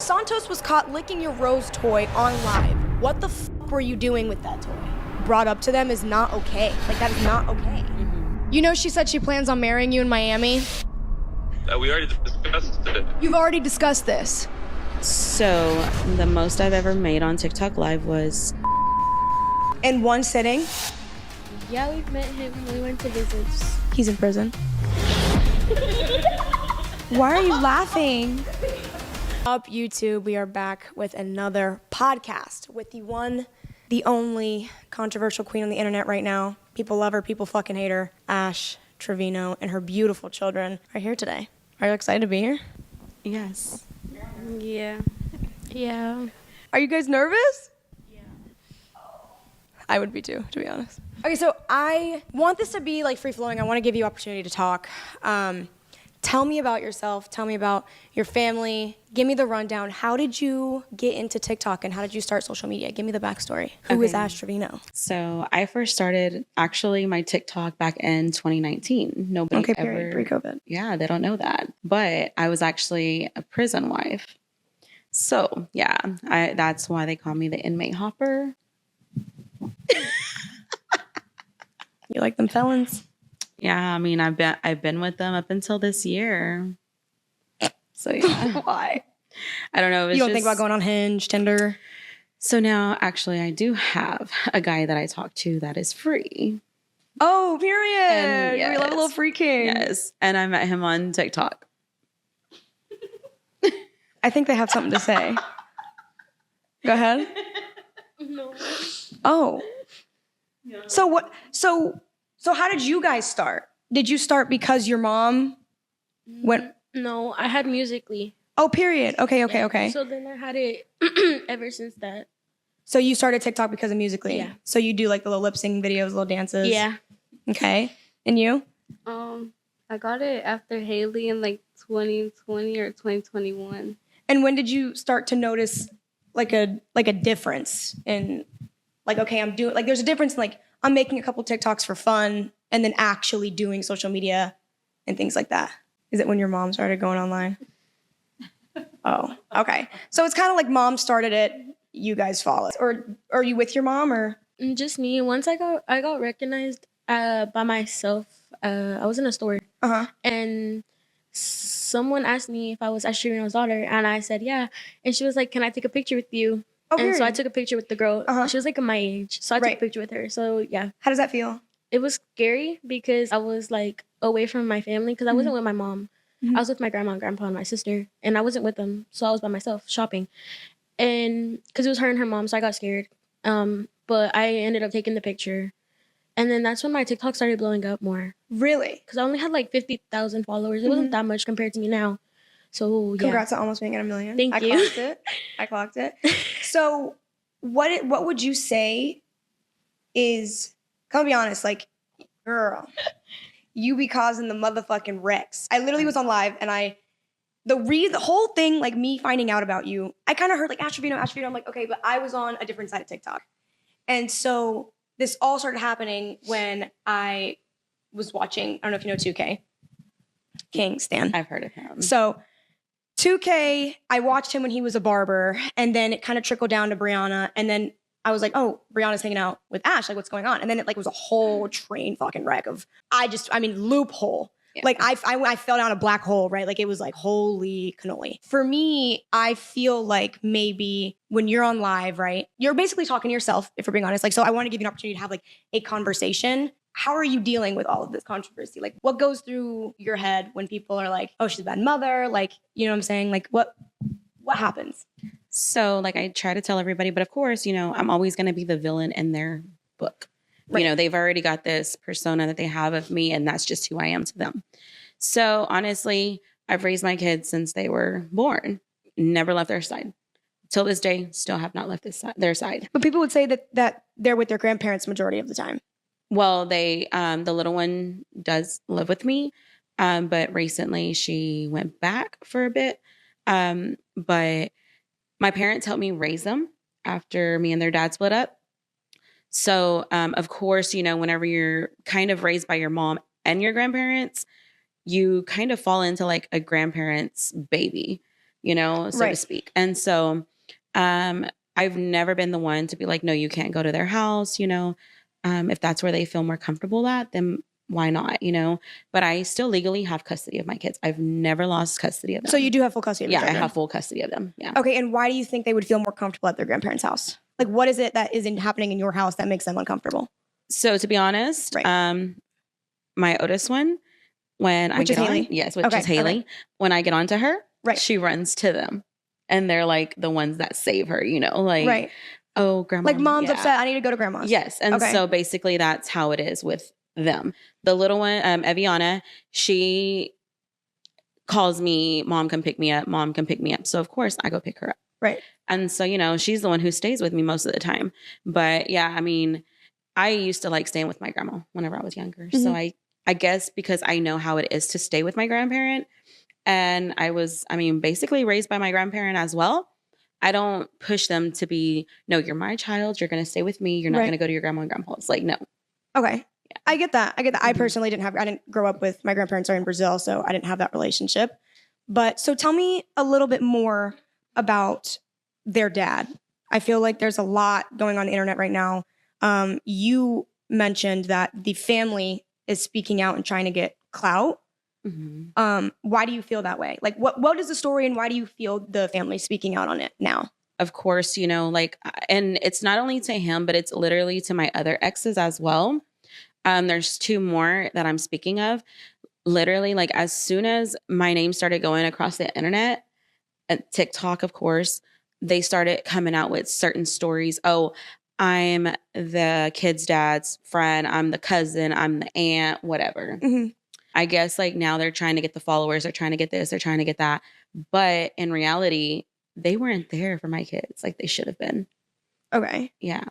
Santos was caught licking your Rose toy on live. What the f were you doing with that toy? Brought up to them is not okay. Like, that is not okay. Mm-hmm. You know, she said she plans on marrying you in Miami. We already discussed it. You've already discussed this. So, the most I've ever made on TikTok Live was... In one sitting? Yeah, we've met him. We went to visit. He's in prison. Why are you laughing? Up YouTube, we are back with another podcast with the one, the only controversial queen on the internet right now. People love her, people fucking hate her. Ash Trevino and her beautiful children are here today. Are you excited to be here? Yes. Yeah. Yeah. Are you guys nervous? Yeah. I would be too, to be honest. Okay, so I want this to be like free-flowing. I want to give you opportunity to talk. Tell me about yourself. Tell me about your family. Give me the rundown. How did you get into TikTok and how did you start social media? Give me the backstory. Who is Ash Trevino? So I first started actually my TikTok back in 2019. Nobody ever... Pre-COVID. Yeah, they don't know that. But I was actually a prison wife. So yeah, that's why they call me the inmate hopper. You like them felons? Yeah, I mean, I've been with them up until this year. So yeah. Why? I don't know. You don't think about going on Hinge, Tinder? So now, actually, I do have a guy that I talk to that is free. Oh, period. And yes, we love a little freaking. Yes, and I met him on TikTok. I think they have something to say. Go ahead. No. Oh. Yeah. So what? So how did you guys start? Did you start because your mom went? No, I had Musical.ly. Oh, period. Okay. So then I had it ever since that. So you started TikTok because of Musical.ly. Yeah. So you do like the little lip sync videos, little dances. Yeah. Okay. And you? I got it after Haley in like 2020 or 2021. And when did you start to notice like a difference in like, okay, I'm doing like there's a difference in like I'm making a couple TikToks for fun and then actually doing social media and things like that. Is it when your mom started going online? Oh, okay. So it's kind of like mom started it, you guys followed. Or are you with your mom or? Just me. Once I got recognized by myself. I was in a store and someone asked me if I was Ash Trevino's daughter, and I said yeah. And she was like, "Can I take a picture with you?" Oh, and so I took a picture with the girl. She was like my age, so I took a picture with her. So yeah. How does that feel? It was scary because I was like away from my family because I wasn't with my mom. I was with my grandma and grandpa and my sister, and I wasn't with them, so I was by myself shopping. And because it was her and her mom, so I got scared. But I ended up taking the picture. And then that's when my TikTok started blowing up more. Really? Because I only had like 50,000 followers. It wasn't that much compared to me now. So yeah. Congrats on almost being at 1 million. Thank you. I clocked it. So what would you say is, come be honest, like, girl, you be causing the motherfucking wrecks. I literally was on live and the whole thing, like me finding out about you, I kind of heard like Ash Trevino. I'm like, okay, but I was on a different side of TikTok. And so this all started happening when I was watching, I don't know if you know 2K. King Stan. I've heard of him. So 2K, I watched him when he was a barber, and then it kind of trickled down to Brianna, and then I was like, oh, Brianna's hanging out with Ash, like what's going on? And then it like was a whole train fucking wreck of, loophole. Yeah. Like I fell down a black hole, right? Like it was like, holy cannoli. For me, I feel like maybe when you're on live, right? You're basically talking to yourself, if we're being honest. Like, so I want to give you an opportunity to have like a conversation. How are you dealing with all of this controversy? Like what goes through your head when people are like, oh, she's a bad mother? Like, you know what I'm saying? Like what happens? So like I try to tell everybody, but of course, I'm always going to be the villain in their book. Right. They've already got this persona that they have of me, and that's just who I am to them. So honestly, I've raised my kids since they were born, never left their side. Till this day, still have not left their side. But people would say that they're with their grandparents majority of the time. Well, the little one does live with me, but recently she went back for a bit. But my parents helped me raise them after me and their dad split up. So, of course, whenever you're kind of raised by your mom and your grandparents, you kind of fall into like a grandparent's baby. so to Right. speak. And so I've never been the one to be like, no, you can't go to their house, if that's where they feel more comfortable at, then why not, But I still legally have custody of my kids. I've never lost custody of them. So you do have full custody of your Yeah, I children? have full custody of them. Yeah. Okay, and why do you think they would feel more comfortable at their grandparents' house? Like, what is it that isn't happening in your house that makes them uncomfortable? So to be honest, Right. my oldest one, when I Which get is Haley? on, yes, which Okay, is Haley, okay. when I get onto her, Right. she runs to them. And they're like the ones that save her, like, Right. oh, grandma. Like, mom's yeah. upset. I need to go to grandma's. Yes. And Okay. so basically that's how it is with them. The little one, Eviana, she calls me, mom, come pick me up. Mom, come pick me up. So of course I go pick her up. Right. And so, she's the one who stays with me most of the time. But yeah, I mean, I used to like staying with my grandma whenever I was younger. So I guess because I know how it is to stay with my grandparent, and I was, basically raised by my grandparent as well. I don't push them to be, no, you're my child. You're going to stay with me. You're not Right. going to go to your grandma and grandpa. It's like, no. Okay. Yeah. I get that. I Mhm. personally I didn't grow up with, my grandparents are in Brazil, so I didn't have that relationship. But so tell me a little bit more about their dad. I feel like there's a lot going on the internet right now. You mentioned that the family is speaking out and trying to get clout. Mhm. Why do you feel that way? Like, what is the story, and why do you feel the family speaking out on it now? Of course, and it's not only to him, but it's literally to my other exes as well. There's two more that I'm speaking of. Literally, like as soon as my name started going across the internet, and TikTok, of course, they started coming out with certain stories. Oh, I'm the kid's dad's friend. I'm the cousin. I'm the aunt, whatever. Mhm. I guess like now they're trying to get the followers. They're trying to get this. They're trying to get that. But in reality, they weren't there for my kids like they should have been. Okay. Yeah.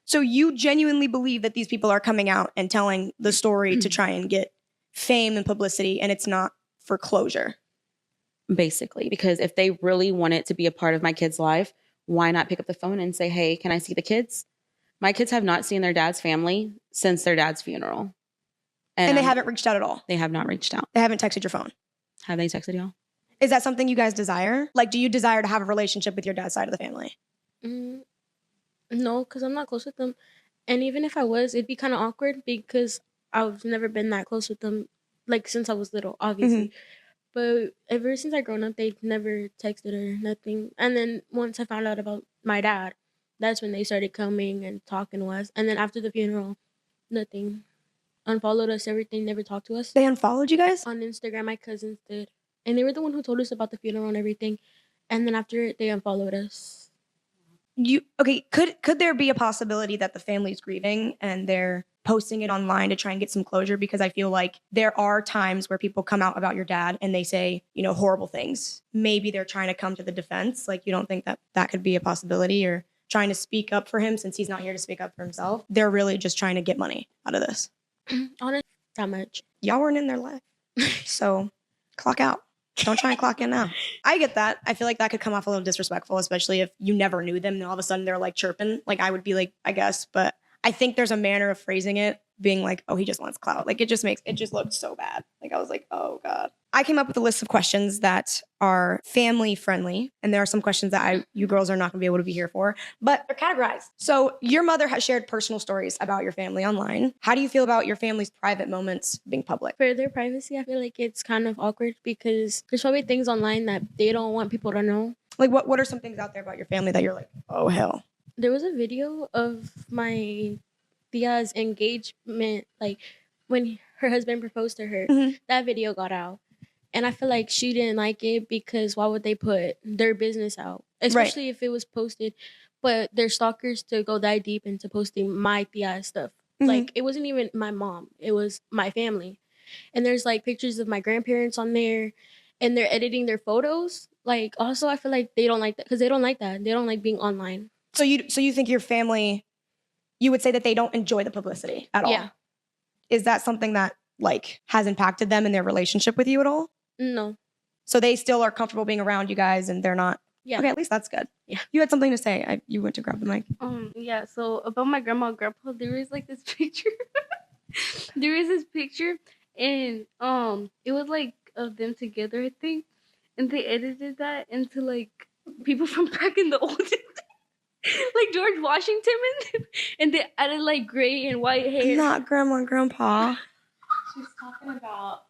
So you genuinely believe that these people are coming out and telling the story to try and get fame and publicity, and it's not for closure. Basically, because if they really wanted to be a part of my kid's life, why not pick up the phone and say, hey, can I see the kids? My kids have not seen their dad's family since their dad's funeral. And they haven't reached out at all. They have not reached out. They haven't texted your phone. Have they texted y'all? Is that something you guys desire? Like, do you desire to have a relationship with your dad's side of the family? No, because I'm not close with them. And even if I was, it'd be kind of awkward because I've never been that close with them, like since I was little, obviously. But ever since I grown up, they've never texted or nothing. And then once I found out about my dad, that's when they started coming and talking to us. And then after the funeral, nothing. Unfollowed us, everything, never talked to us. They unfollowed you guys? On Instagram, my cousins did. And they were the one who told us about the funeral and everything. And then after it, they unfollowed us. Could there be a possibility that the family's grieving and they're posting it online to try and get some closure? Because I feel like there are times where people come out about your dad and they say, horrible things. Maybe they're trying to come to the defense. Like, you don't think that could be a possibility, or trying to speak up for him since he's not here to speak up for himself? They're really just trying to get money out of this. Honestly, that much. Y'all weren't in their life. So clock out. Don't try and clock in now. I get that. I feel like that could come off a little disrespectful, especially if you never knew them and all of a sudden they're like chirping. Like, I would be like, I guess, but I think there's a manner of phrasing it being like, oh, he just wants clout. Like, it just looked so bad. Like, I was like, oh God. I came up with a list of questions that are family friendly. And there are some questions that you girls are not gonna be able to be here for, but they're categorized. So your mother has shared personal stories about your family online. How do you feel about your family's private moments being public? For their privacy, I feel like it's kind of awkward because there's probably things online that they don't want people to know. Like, what are some things out there about your family that you're like, oh hell? There was a video of my tia's engagement, like when her husband proposed to her. Mhm. That video got out. And I feel like she didn't like it because why would they put their business out? Especially if it was posted, but they're stalkers to go that deep into posting my tia stuff. Mhm. Like, it wasn't even my mom. It was my family. And there's like pictures of my grandparents on there, and they're editing their photos. Like, also, I feel like they don't like that because they don't like that. They don't like being online. So you think your family, you would say that they don't enjoy the publicity at all? Yeah. Is that something that like has impacted them in their relationship with you at all? No. So they still are comfortable being around you guys and they're not? Yeah. Okay, at least that's good. Yeah. You had something to say. You went to grab the mic. Yeah, so about my grandma and grandpa, there is like this picture. There is this picture, and it was like of them together, I think. and they edited that into like people from back in the old days. Like George Washington, and they added like gray and white hair. Not grandma and grandpa. She's talking about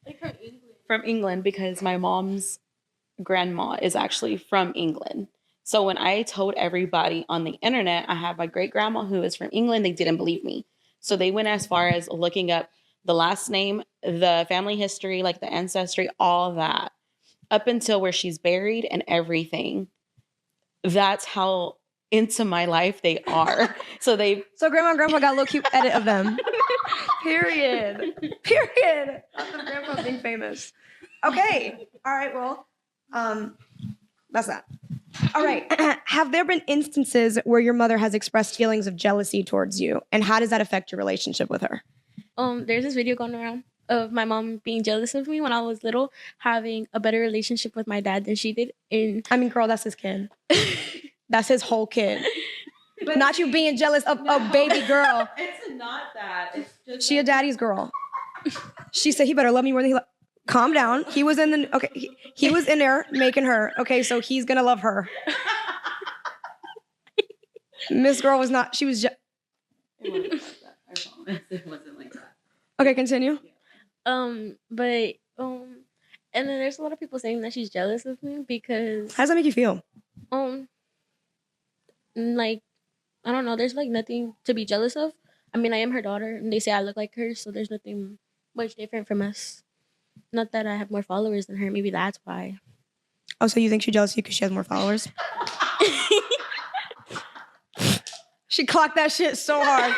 Like from England. from England because my mom's grandma is actually from England. So when I told everybody on the internet I have my great grandma who is from England, they didn't believe me. So they went as far as looking up the last name, the family history, like the ancestry, all that, up until where she's buried and everything. That's how into my life they are. So grandma and grandpa got a little cute edit of them. Period. Not the grandpa being famous. Okay. All right. Well, that's that. All right. Have there been instances where your mother has expressed feelings of jealousy towards you, and how does that affect your relationship with her? There's this video going around of my mom being jealous of me when I was little, having a better relationship with my dad than she did. And I mean, girl, that's his kid. That's his whole kid. But not you being jealous of a baby girl. it's not that. It's just She a daddy's girl. She said he better love me more than he calm down. He was in the okay. He was in there making her. Okay, so he's gonna love her. Miss Girl was not. She was. it wasn't like that. I promise. It wasn't like that. Okay, continue. But and then there's a lot of people saying that she's jealous of me because How does that make you feel? like I don't know, there's like nothing to be jealous of. I mean, I am her daughter and they say I look like her, so there's nothing much different from us. Not that I have more followers than her, maybe that's why. Oh, so you think she's jealous of you because she has more followers? She clocked that shit so hard.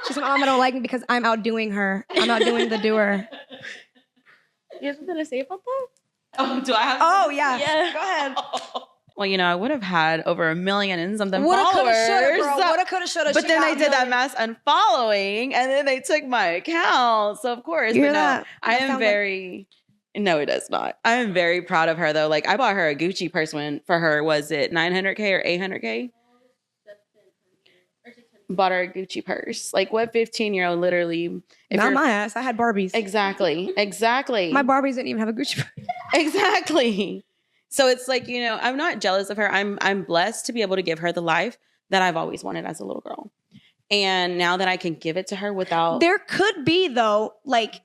She's like, Mama don't like me because I'm outdoing her. I'm outdoing the doer. You have something to say about that? Oh, do I have? Oh, yeah. Yeah. Go ahead. Well, you know, I would have had over 1 million and something Woulda, followers. coulda, shoulda, girl. Woulda, coulda, shoulda. But She then got they did that millions. mass unfollowing, and then they took my account. So of course, You but hear no, that? I That am sounds very. No, it does not. I am very proud of her though. Like I bought her a Gucci purse when for her was it 900K or 800K? Bought her a Gucci purse. Like what 15-year-old literally? if Not you're- my ass. I had Barbies. Exactly. My Barbies didn't even have a Gucci purse. Exactly. So it's like, you know, I'm not jealous of her. I'm blessed to be able to give her the life that I've always wanted as a little girl. And now that I can give it to her without There could be, though, like,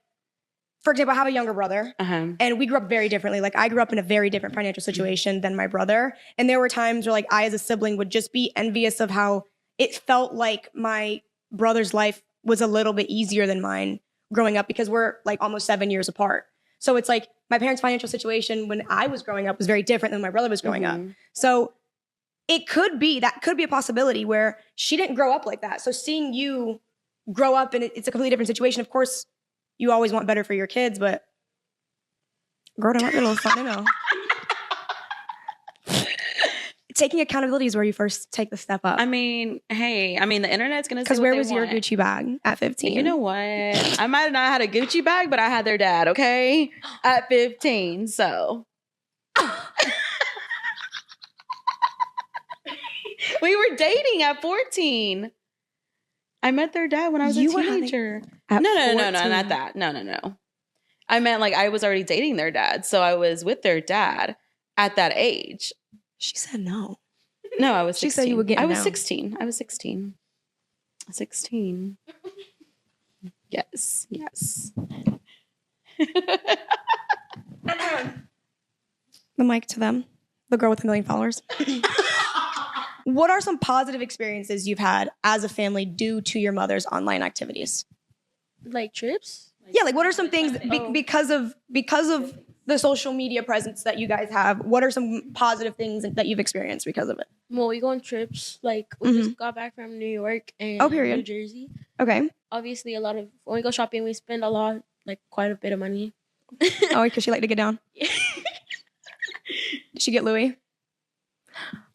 for example, I have a younger brother, and we grew up very differently. Like, I grew up in a very different financial situation than my brother. And there were times where, like, I as a sibling would just be envious of how it felt like my brother's life was a little bit easier than mine growing up because we're, like, almost 7 years apart. So it's like my parents' financial situation when I was growing up was very different than my brother was growing up. So it could be, that could be a possibility where she didn't grow up like that. So seeing you grow up and it's a completely different situation. Of course, you always want better for your kids, but girl, that might be a little fun, you know. Taking accountability is where you first take the step up. I mean, hey, the internet's gonna say Because what where they was your want. Gucci bag at 15? You know what? I might have not had a Gucci bag, but I had their dad, okay? At 15, so. We were dating at 14. I met their dad when I was You a were having- teenager. At No, 14. not that. No. I meant like I was already dating their dad, so I was with their dad at that age. She said no. No, I was 16. She said you were getting I was down. 16. I was 16. 16. Yes. The mic to them, the girl with 1 million followers. What are some positive experiences you've had as a family due to your mother's online activities? Like trips? Yeah, like what are some things because of the social media presence that you guys have? What are some positive things that you've experienced because of it? Well, we go on trips. Like we just got back from New York and period. New Jersey. Okay. Obviously, when we go shopping, we spend a lot, like quite a bit of money. Oh, because she liked to get down. Did she get Louis?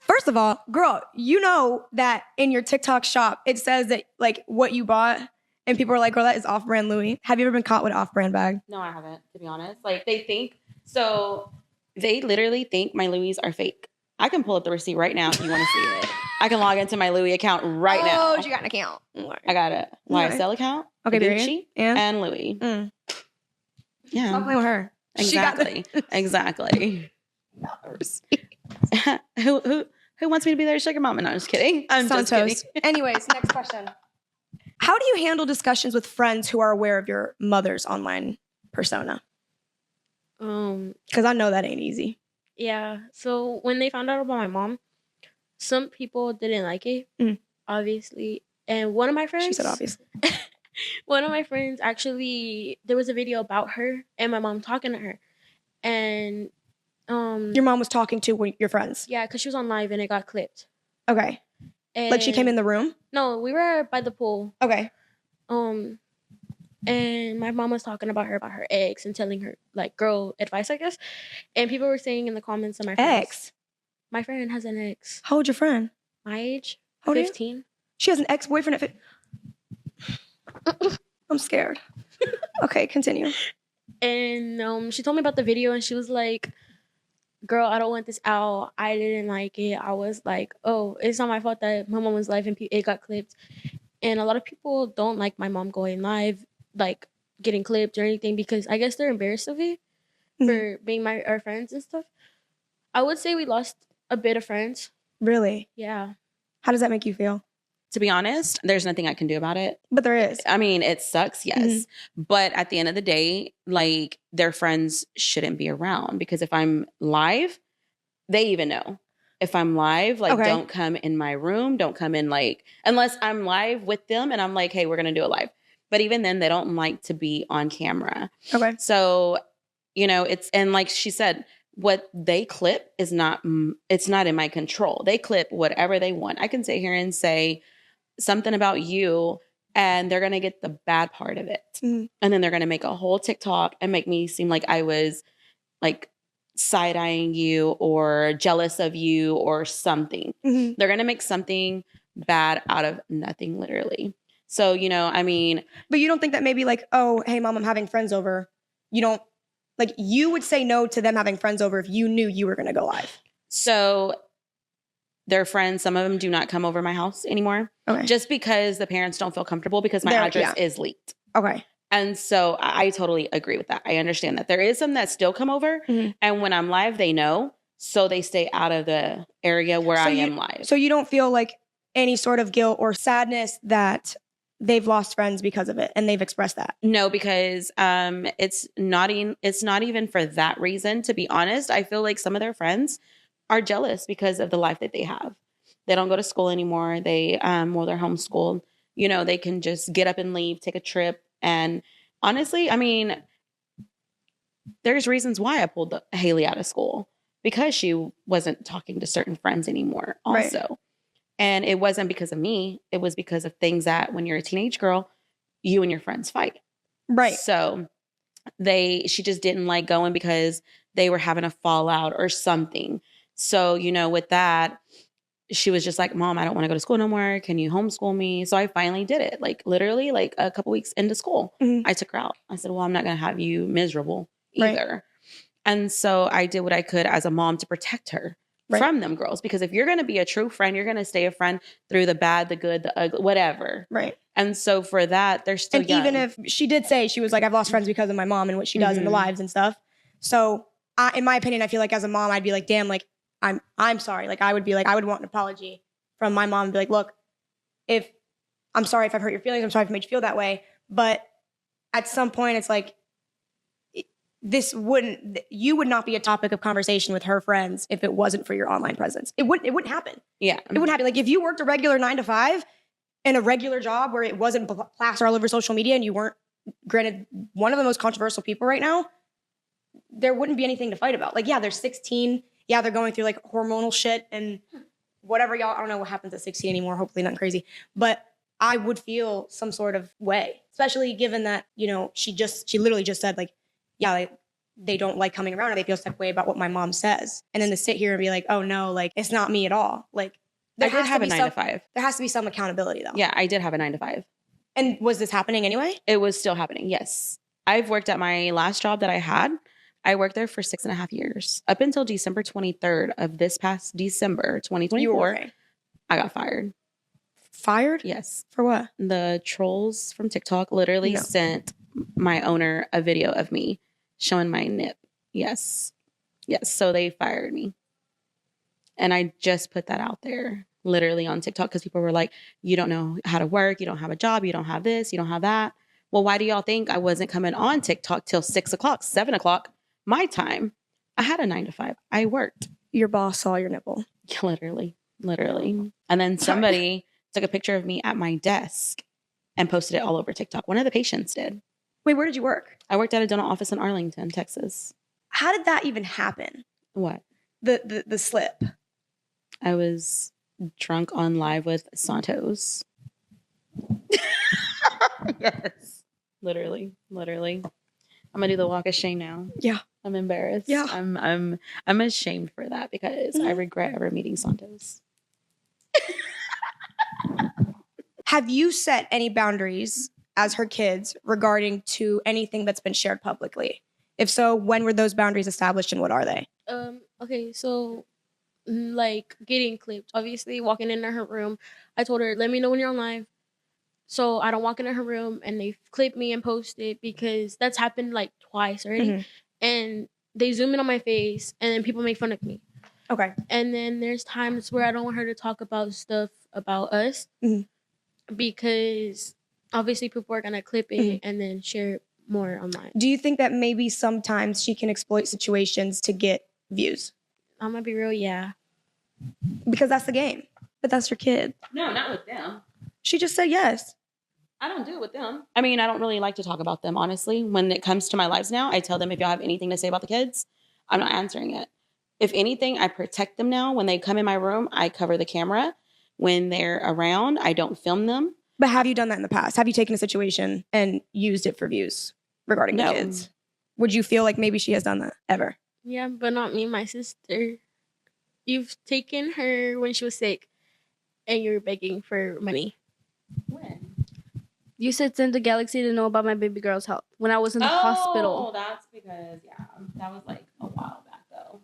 First of all, girl, you know that in your TikTok shop, it says that like what you bought, and people are like, girl, that is off-brand Louis. Have you ever been caught with an off-brand bag? No, I haven't, to be honest. Like they literally think my Louis are fake. I can pull up the receipt right now if you want to see it. I can log into my Louis account right now. Oh, she got an account. I got a YSL account, Okay, Gucci, period. And and Louis. Stop Yeah. playing with her. She got the- Exactly. Who wants me to be their sugar mama? No, I'm just kidding. I'm just kidding. Santos. Anyways, next question. How do you handle discussions with friends who are aware of your mother's online persona? Because I know that ain't easy. Yeah. So when they found out about my mom, some people didn't like it, obviously. And one of my friends, She said obviously. one of my friends actually, there was a video about her and my mom talking to her, and Your mom was talking to your friends. yeah, because she was on live and it got clipped. Okay. And Like she came in the room? No, we were by the pool. Okay. And my mom was talking about her ex and telling her like girl advice, I guess. And people were saying in the comments of my friends, Ex. my friend has an ex. How old your friend? My age, How old are you? 15. She has an ex-boyfriend at I'm scared. Okay, continue. And she told me about the video and she was like, girl, I don't want this out. I didn't like it. I was like, oh, it's not my fault that my mom was live and it got clipped. And a lot of people don't like my mom going live, like getting clipped or anything, because I guess they're embarrassed of it for being our friends and stuff. I would say we lost a bit of friends. Really? Yeah. How does that make you feel? To be honest, there's nothing I can do about it. But there is. I mean, it sucks, yes. But at the end of the day, like their friends shouldn't be around because if I'm live, they even know. If I'm live, like Okay. don't come in my room, don't come in like unless I'm live with them and I'm like, hey, we're gonna do a live. But even then, they don't like to be on camera. Okay. So, it's and like she said, what they clip is it's not in my control. They clip whatever they want. I can sit here and say something about you and they're going to get the bad part of it. Mhm. And then they're going to make a whole TikTok and make me seem like I was like side-eyeing you or jealous of you or something. Mhm. They're going to make something bad out of nothing, literally. So, I mean, But you don't think that maybe like, oh, hey, mom, I'm having friends over. You don't, like, you would say no to them having friends over if you knew you were going to go live. so their friends, some of them do not come over my house anymore Okay. just because the parents don't feel comfortable because my They're- address yeah. is leaked. Okay. And so I totally agree with that. I understand that. There is some that still come over. Mhm. And when I'm live, they know. So they stay out of the area where So I you- am live. So you don't feel like any sort of guilt or sadness that they've lost friends because of it and they've expressed that? No, because it's not even for that reason, to be honest. I feel like some of their friends are jealous because of the life that they have. They don't go to school anymore. They're homeschooled. They can just get up and leave, take a trip. And honestly, I mean, there's reasons why I pulled Haley out of school because she wasn't talking to certain friends anymore also. Right. And it wasn't because of me. It was because of things that when you're a teenage girl, you and your friends fight. Right. So she just didn't like going because they were having a fallout or something. So, with that, she was just like, Mom, I don't want to go to school no more. Can you homeschool me? So I finally did it. Like literally like a couple weeks into school, Mhm. I took her out. I said, well, I'm not going to have you miserable Right. either. And so I did what I could as a mom to protect her Right. from them girls. Because if you're going to be a true friend, you're going to stay a friend through the bad, the good, the ugly, whatever. Right. And so for that, they're still And young. even if she did say, she was like, I've lost friends because of my mom and what she does in the Mhm. lives and stuff. So in my opinion, I feel like as a mom, I'd be like, damn, like, I'm sorry. Like, I would be like, I would want an apology from my mom and be like, look, I'm sorry if I've hurt your feelings. I'm sorry if I made you feel that way. But at some point, it's like, you would not be a topic of conversation with her friends if it wasn't for your online presence. It wouldn't happen. yeah. It wouldn't happen. Like if you worked a regular 9 to 5 in a regular job where it wasn't plastered all over social media and you weren't, granted, one of the most controversial people right now, there wouldn't be anything to fight about. Like, yeah, they're 16. Yeah, they're going through like hormonal shit and whatever, y'all. I don't know what happens at 16 anymore. Hopefully nothing crazy. But I would feel some sort of way, especially given that, she literally just said like, yeah, like, they don't like coming around and they feel some way about what my mom says. And then to sit here and be like, oh no, like it's not me at all. Like I did have a 9 to 5. there has to be some accountability though. Yeah, I did have a 9 to 5. And was this happening anyway? It was still happening. Yes. I've worked at my last job that I had. I worked there for 6.5 years up until December 23rd of this past December, 2024. You were okay. I got fired. Fired? Yes. For what? The trolls from TikTok literally No. sent my owner a video of me showing my nip Yes. Yes. So they fired me. And I just put that out there literally on TikTok because people were like, you don't know how to work. You don't have a job. You don't have this. You don't have that. Well, why do y'all think I wasn't coming on TikTok till 6 o'clock, 7 o'clock, my time? I had a 9 to 5. I worked. Your boss saw your nipple. Literally. And then somebody took a picture of me at my desk and posted it all over TikTok. One of the patients did. Wait, where did you work? I worked at a dental office in Arlington, Texas. How did that even happen? What? The slip. I was drunk on Live with Santos. Yes. Literally. I'm gonna do the walk of shame now. Yeah. I'm embarrassed. Yeah. I'm ashamed for that because I regret ever meeting Santos. Have you set any boundaries as her kids regarding to anything that's been shared publicly? If so, when were those boundaries established and what are they? Okay, so like getting clipped. Obviously, walking into her room, I told her, let me know when you're on live. So I don't walk into her room and they clip me and post it because that's happened like twice already. Mhm. And they zoom in on my face and then people make fun of me. Okay. And then there's times where I don't want her to talk about stuff about us Mhm. because obviously people are going to clip it and then share it more online. Do you think that maybe sometimes she can exploit situations to get views? I'm going to be real, yeah. Because that's the game. But that's your kid. No, not with them. She just said yes. I don't do it with them. I mean, I don't really like to talk about them, honestly. When it comes to my lives now, I tell them if y'all have anything to say about the kids, I'm not answering it. If anything, I protect them now. When they come in my room, I cover the camera. When they're around, I don't film them. But have you done that in the past? Have you taken a situation and used it for views regarding the No. kids? Would you feel like maybe she has done that ever? Yeah, but not me, my sister. You've taken her when she was sick and you're begging for money. When? You said send the Galaxy to know about my baby girl's health when I was in the Oh, hospital. that's because, that was like a while back though.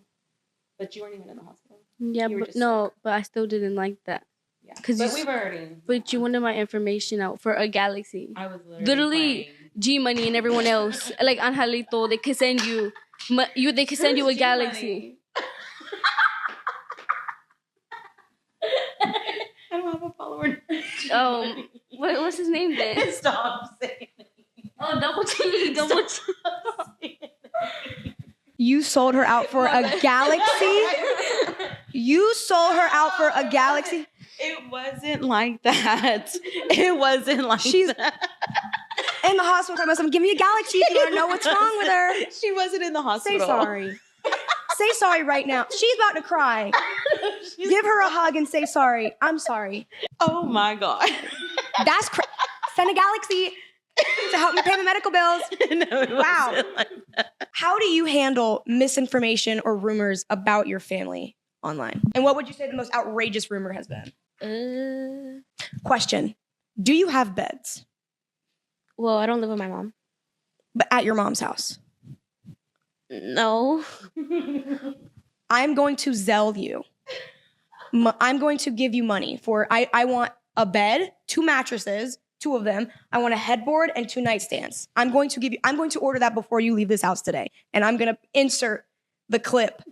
But you weren't even in the hospital. Yeah, You were but just no, but I still didn't like that. Yeah. 'Cause but you- we've already. But you wanted my information out for a Galaxy. I was Literally, playing. G Money and everyone else, like Angelito, they could send you, they could send you a Who's Galaxy. I don't have a follower. What's his name then? Stop saying it. Oh, double T. You sold her out for a galaxy? You sold her out for a galaxy? It wasn't like that. It wasn't like She's- that. In the hospital, talking about something. Give me a galaxy if you want to know what's wrong with her. She wasn't in the Say hospital. sorry. Say sorry right now. She's about to cry. Give her a hug and say sorry. I'm sorry. Oh my God. That's send a galaxy to help me pay my medical bills. No, it Wow. wasn't like that. How do you handle misinformation or rumors about your family online? And what would you say the most outrageous rumor has been? Question. Do you have beds? Well, I don't live with my mom. But at your mom's house? No. I'm going to Zelle you. I'm going to give you money for, I want a bed, 2 mattresses, 2 of them. I want a headboard and 2 nightstands. I'm going to order that before you leave this house today. And I'm going to insert the clip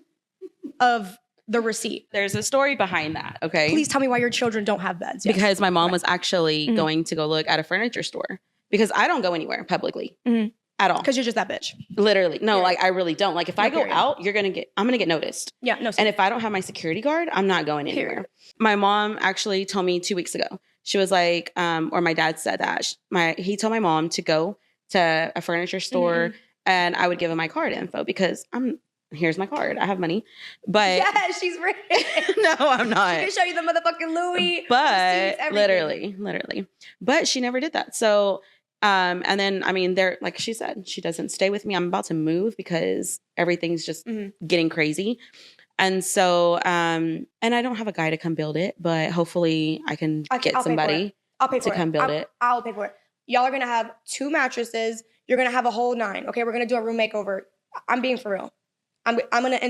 of the receipt. There's a story behind that, okay? Please tell me why your children don't have beds. Yes. Because my mom was actually Mhm. going to go look at a furniture store because I don't go anywhere publicly Mhm. at all. Because you're just that bitch. Literally. No, Period. like I really don't. Like if I No, go period. out, I'm going to get noticed. Yeah, no. And if I don't have my security guard, I'm not going anywhere. Period. My mom actually told me 2 weeks ago. She was like, or my dad said that he told my mom to go to a furniture store and I would give him my card info because here's my card. I have money, but yeah, she's rich. no, I'm I not. can show you the motherfucking Louis. But receipts, everything. literally, but she never did that. So, and then, I mean, like she said, she doesn't stay with me. I'm about to move because everything's just getting crazy. And so, and I don't have a guy to come build it, but hopefully I can get I'll pay for somebody. it. I'll pay for to come build it. I'll pay for it. Y'all are gonna have 2 mattresses. You're gonna have a whole 9. Okay, we're gonna do a room makeover. I'm being for real. I'm gonna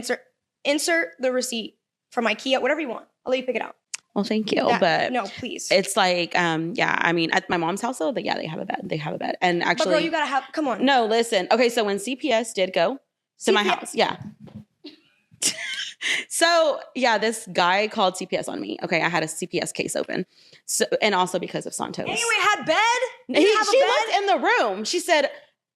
insert the receipt from IKEA, whatever you want. I'll let you pick it out. Well, thank you. That- but no, please. it's like, yeah, I mean, at my mom's house, though, they have a bed. They have a bed. And But actually, girl, you gotta have. Come on. no, listen. Okay, so when CPS did go to my CPS. house. Yeah. So yeah, this guy called CPS on me. Okay, I had a CPS case open. So, and also because of Santos. Anyway, had bed? You She didn't have a bed? looked in the room. She said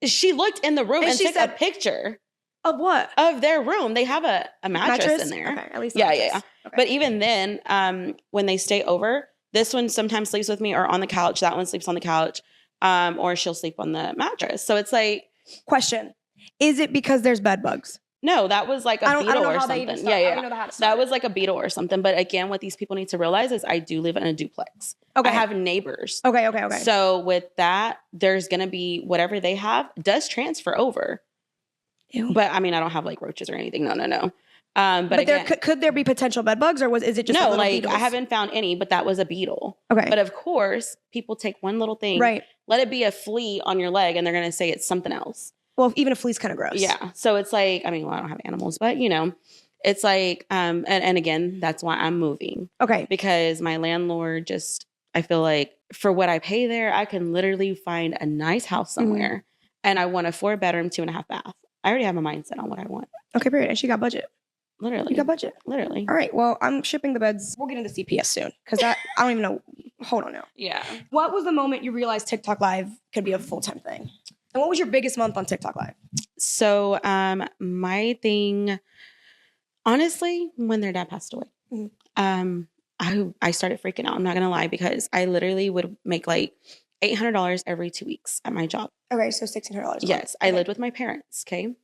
she looked in the room And and she took said- a picture Of what? of their room. They have a mattress in there. Okay, at least. Yeah, mattress. yeah. Okay. But even then, when they stay over, this one sometimes sleeps with me or on the couch. That one sleeps on the couch, or she'll sleep on the mattress. So it's like, Question: is it because there's bed bugs? no, that was like a I don't beetle know or how they something. even start. I don't know how to start That it. was like a beetle or something. But again, what these people need to realize is I do live in a duplex. Okay. I have neighbors. Okay. Okay. So with that, there's gonna be whatever they have does transfer over. Ew. But I mean, I don't have like roaches or anything. No. But But there again, could there be potential bed bugs, or is it just no, little like beetles? I haven't found any, but that was a beetle. Okay. But of course, people take one little thing, Right. let it be a flea on your leg, and they're gonna say it's something else. Well, even a flea's kind of gross. Yeah. So it's like, I mean, well, I don't have animals, but you know, it's like, and again, that's why I'm moving Okay. because my landlord just, I feel like for what I pay there, I can literally find a nice house somewhere, and I want a 4-bedroom, 2.5 bath. I already have a mindset on what I want. Okay. Period. And she got budget. Literally. You got budget. Literally. All right. Well, I'm shipping the beds. We'll get into CPS soon because I don't even know. Hold on now. Yeah. What was the moment you realized TikTok Live could be a full-time thing? And what was your biggest month on TikTok Live? So, my thing, honestly, when their dad passed away, I started freaking out. I'm not gonna lie because I literally would make like $800 every 2 weeks at my job. Okay, so $1,600. Yes, I lived with my parents. Okay.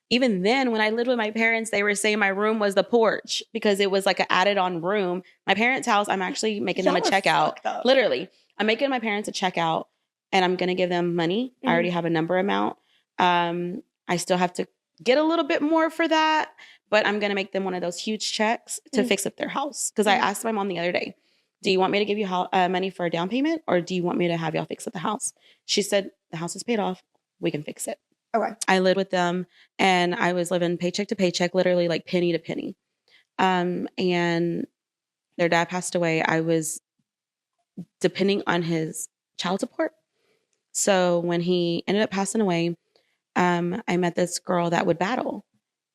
Even then, when I lived with my parents, they were saying my room was the porch because it was like an added on room. My parents' house, I'm actually making them a Y'all are checkout. fucked up. Literally, I'm making my parents a checkout and I'm going to give them money. I already have a number amount. I still have to get a little bit more for that, but I'm going to make them one of those huge checks to fix up their house. Because I asked my mom the other day, do you want me to give you money for a down payment or do you want me to have y'all fix up the house? She said, the house is paid off. We can fix it. Okay. I lived with them and I was living paycheck to paycheck, literally like penny to penny. And their dad passed away. I was depending on his child support. So when he ended up passing away, I met this girl that would battle.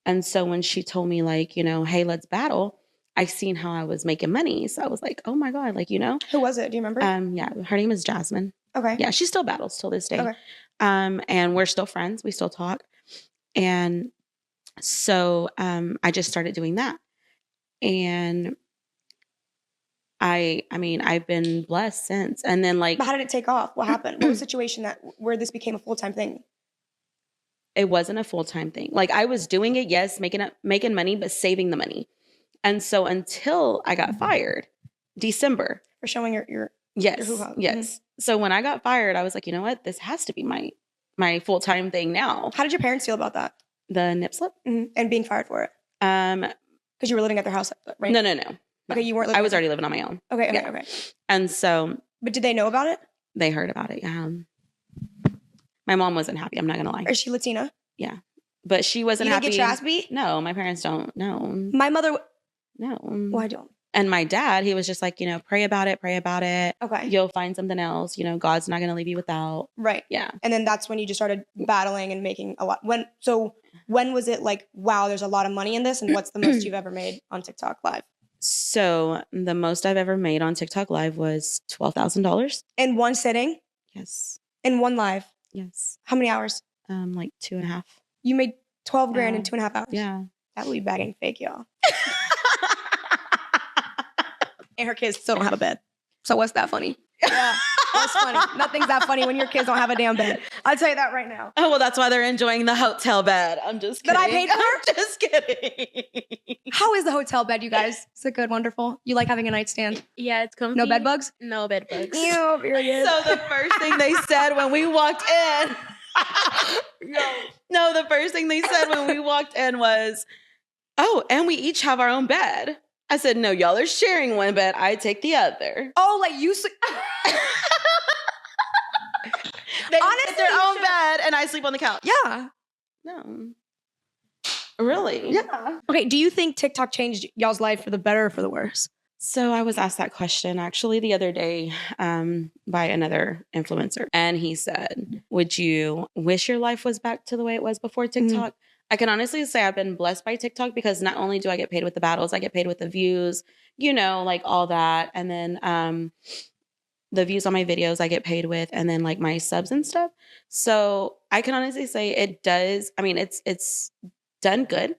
And so when she told me like, you know, hey, let's battle, I seen how I was making money. So I was like, oh my God, like, you know, Who was it? Do you remember? yeah, her name is Jasmine. Okay. Yeah, she still battles till this day. Okay. And we're still friends. We still talk. And so I just started doing that. And I mean, I've been blessed since. And then like But how did it take off? What happened? What was the situation where this became a full-time thing? it wasn't a full-time thing. Like I was doing it, yes, making money, but saving the money. And so until I got fired, December. For showing your Yes. hoo-ha. Yes. So when I got fired, I was like, you know what? This has to be my full-time thing now. How did your parents feel about that? The nip slip. And being fired for it? Um, Because you were living at their house, right? no. Okay, you weren't living I was at already living on my own. Okay. yeah. Okay. And so But did they know about it? they heard about it. Yeah. My mom wasn't happy. I'm not going to lie. Or is she Latina? But she wasn't You didn't happy. get your ass beat? No, my parents don't. No. My mother, No. well, I don't. And my dad, he was just like, you know, pray about it. Okay. You'll find something else. You know, God's not going to leave you without. Right. Yeah. And then that's when you just started battling and making a lot. When was it like, wow, there's a lot of money in this? And what's the most you've ever made on TikTok Live? So the most I've ever made on TikTok Live was $12,000. In one sitting? Yes. In one live? Yes. How many hours? Like 2.5. You made 12 grand in Yeah. 2.5 hours. Yeah. That Louis bag ain't fake, y'all. And her kids still don't have a bed. So what's that funny? Yeah, that's funny. Nothing's that funny when your kids don't have a damn bed. I'll tell you that right now. Oh, well, that's why they're enjoying the hotel bed. I'm just kidding. That I paid for? I'm just kidding. How is the hotel bed, you guys? Is it good, wonderful? You like having a nightstand? Yeah, it's comfy. No bed bugs? No bed bugs. Ew, period. So the first thing they said when we walked in, no, the first thing they said when we walked in was, oh, and we each have our own bed. I said, no, y'all are sharing one bed. I take the other. Oh, like you sleep. They Honestly, get their you own should- bed and I sleep on the couch. Yeah. No. Really? Yeah. Okay, do you think TikTok changed y'all's life for the better or for the worse? So I was asked that question actually the other day by another influencer. And he said, would you wish your life was back to the way it was before TikTok? I can honestly say I've been blessed by TikTok because not only do I get paid with the battles, I get paid with the views, like all that. And then the views on my videos I get paid with, and then like my subs and stuff. So I can honestly say it does. I mean, it's done good.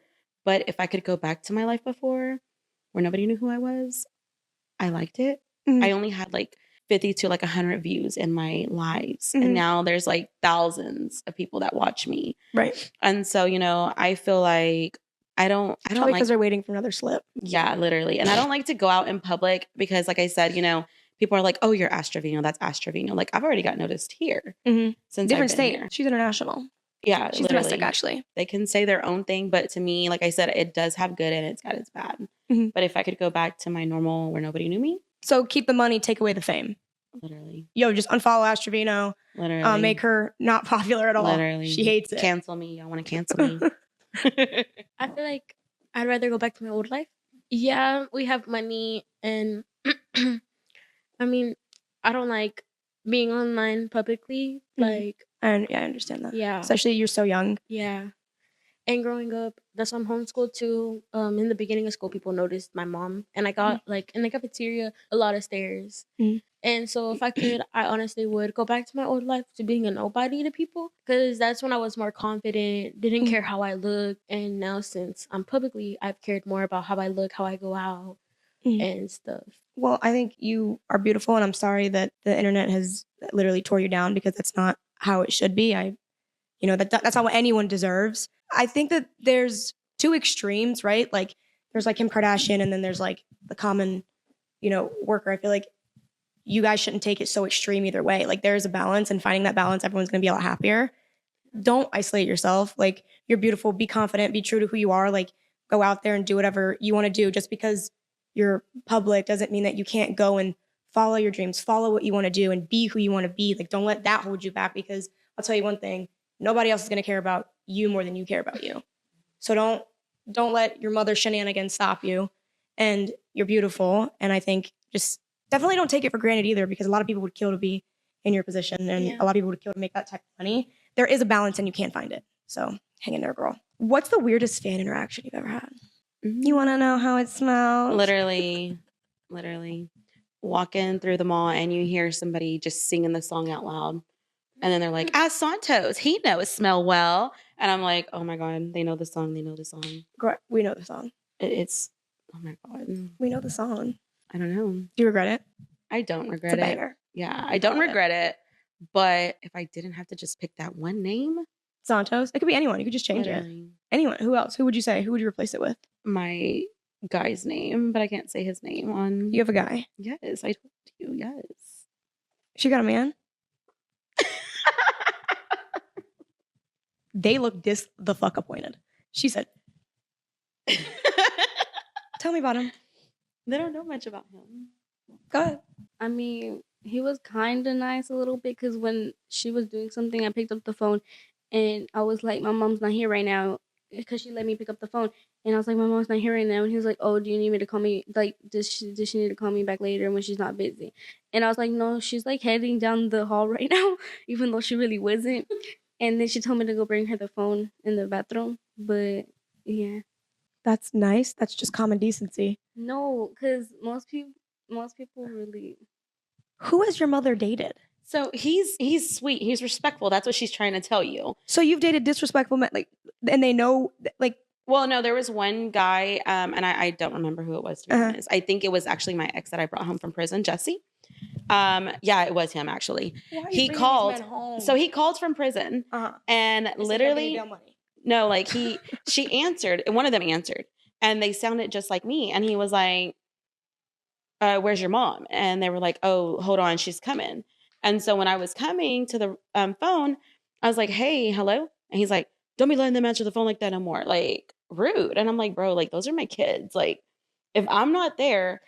But if I could go back to my life before where nobody knew who I was, I liked it. Mhm. I only had like 50 to like 100 views in my lives. And now there's like thousands of people that watch me. Right. And so, I feel like I don't Probably like, because they're waiting for another slip. yeah, literally. And I don't like to go out in public because like I said, people are like, oh, you're Astravino. That's Astravino. Like I've already got noticed here Mhm. since Different I've been state. here. She's international. Yeah, She's literally. domestic, actually. They can say their own thing, but to me, like I said, it does have good and it's got its bad. Mhm. But if I could go back to my normal where nobody knew me, So keep the money, take away the fame. literally, Yo, just unfollow Astravino. literally, Make her not popular at all. literally, She hates it. Cancel me. Y'all want to cancel me? I feel like I'd rather go back to my old life. Yeah, we have money, and I mean, I don't like being online publicly. Like, And yeah, I understand that. yeah, Especially you're so young. yeah. And growing up, that's why I'm homeschooled too. In the beginning of school, people noticed my mom, and I got like in the cafeteria a lot of stares. Mhm. And so, if I could, I honestly would go back to my old life to being a nobody to people, because that's when I was more confident, didn't care how I looked. And now, since I'm publicly, I've cared more about how I look, how I go out, and stuff. Well, I think you are beautiful, and I'm sorry that the internet has literally tore you down because that's not how it should be. That's not what anyone deserves. I think that there's two extremes, right? Like there's like Kim Kardashian, and then there's like the common, worker. I feel like you guys shouldn't take it so extreme either way. Like there is a balance, and finding that balance, everyone's going to be a lot happier. Don't isolate yourself. Like you're beautiful, be confident, be true to who you are. Like go out there and do whatever you want to do. Just because you're public doesn't mean that you can't go and follow your dreams, follow what you want to do, and be who you want to be. Like don't let that hold you back, because I'll tell you one thing, nobody else is going to care about you more than you care about you. So don't let your mother's shenanigans stop you. And you're beautiful. And I think just definitely don't take it for granted either, because a lot of people would kill to be in your position, and a lot of people would kill to make that type of money. There is a balance, and you can't find it. So hang in there, girl. What's the weirdest fan interaction you've ever had? You want to know how it smells? literally walking through the mall and you hear somebody just singing the song out loud. And then they're like, Santos, he knows smell well. And I'm like, oh my God, they know the song. Girl, we know the song. It's, oh my God. We know the song. I don't know. Do you regret it? I don't It's regret a it. banger. Yeah, I don't regret it. But if I didn't have to just pick that one name, Santos. It could be anyone. You could just change it. literally, Anyone. Who else? Who would you say? Who would you replace it with? my guy's name, but I can't say his name on. You have a guy. Yes, I told you. Yes. She got a man. They look the fuck appointed. She said, tell me about him. They don't know much about him. Go ahead. I mean, he was kind of nice a little bit, because when she was doing something, I picked up the phone and I was like, my mom's not here right now, because she let me pick up the phone. And I was like, my mom's not here right now. And he was like, oh, do you need me to call me? Like, does she need to call me back later when she's not busy? And I was like, no, she's like heading down the hall right now, even though she really wasn't. And then she told me to go bring her the phone in the bathroom. But yeah. That's nice. That's just common decency. No, because most people really. Who has your mother dated? So he's sweet. He's respectful. That's what she's trying to tell you. So you've dated disrespectful men, like, and they know, like, Well, no, there was one guy, and I don't remember who it was, to be honest. I think it was actually my ex that I brought home from prison, Jesse. Yeah, it was him, actually. He called. So he called from prison, and literally, no, like she answered, and one of them answered, and they sounded just like me. And he was like, where's your mom? And they were like, oh, hold on, she's coming. And so when I was coming to the phone, I was like, hey, hello. And he's like, don't be letting them answer the phone like that no more. Like, rude. And I'm like, bro, like, those are my kids. Like, if I'm not there.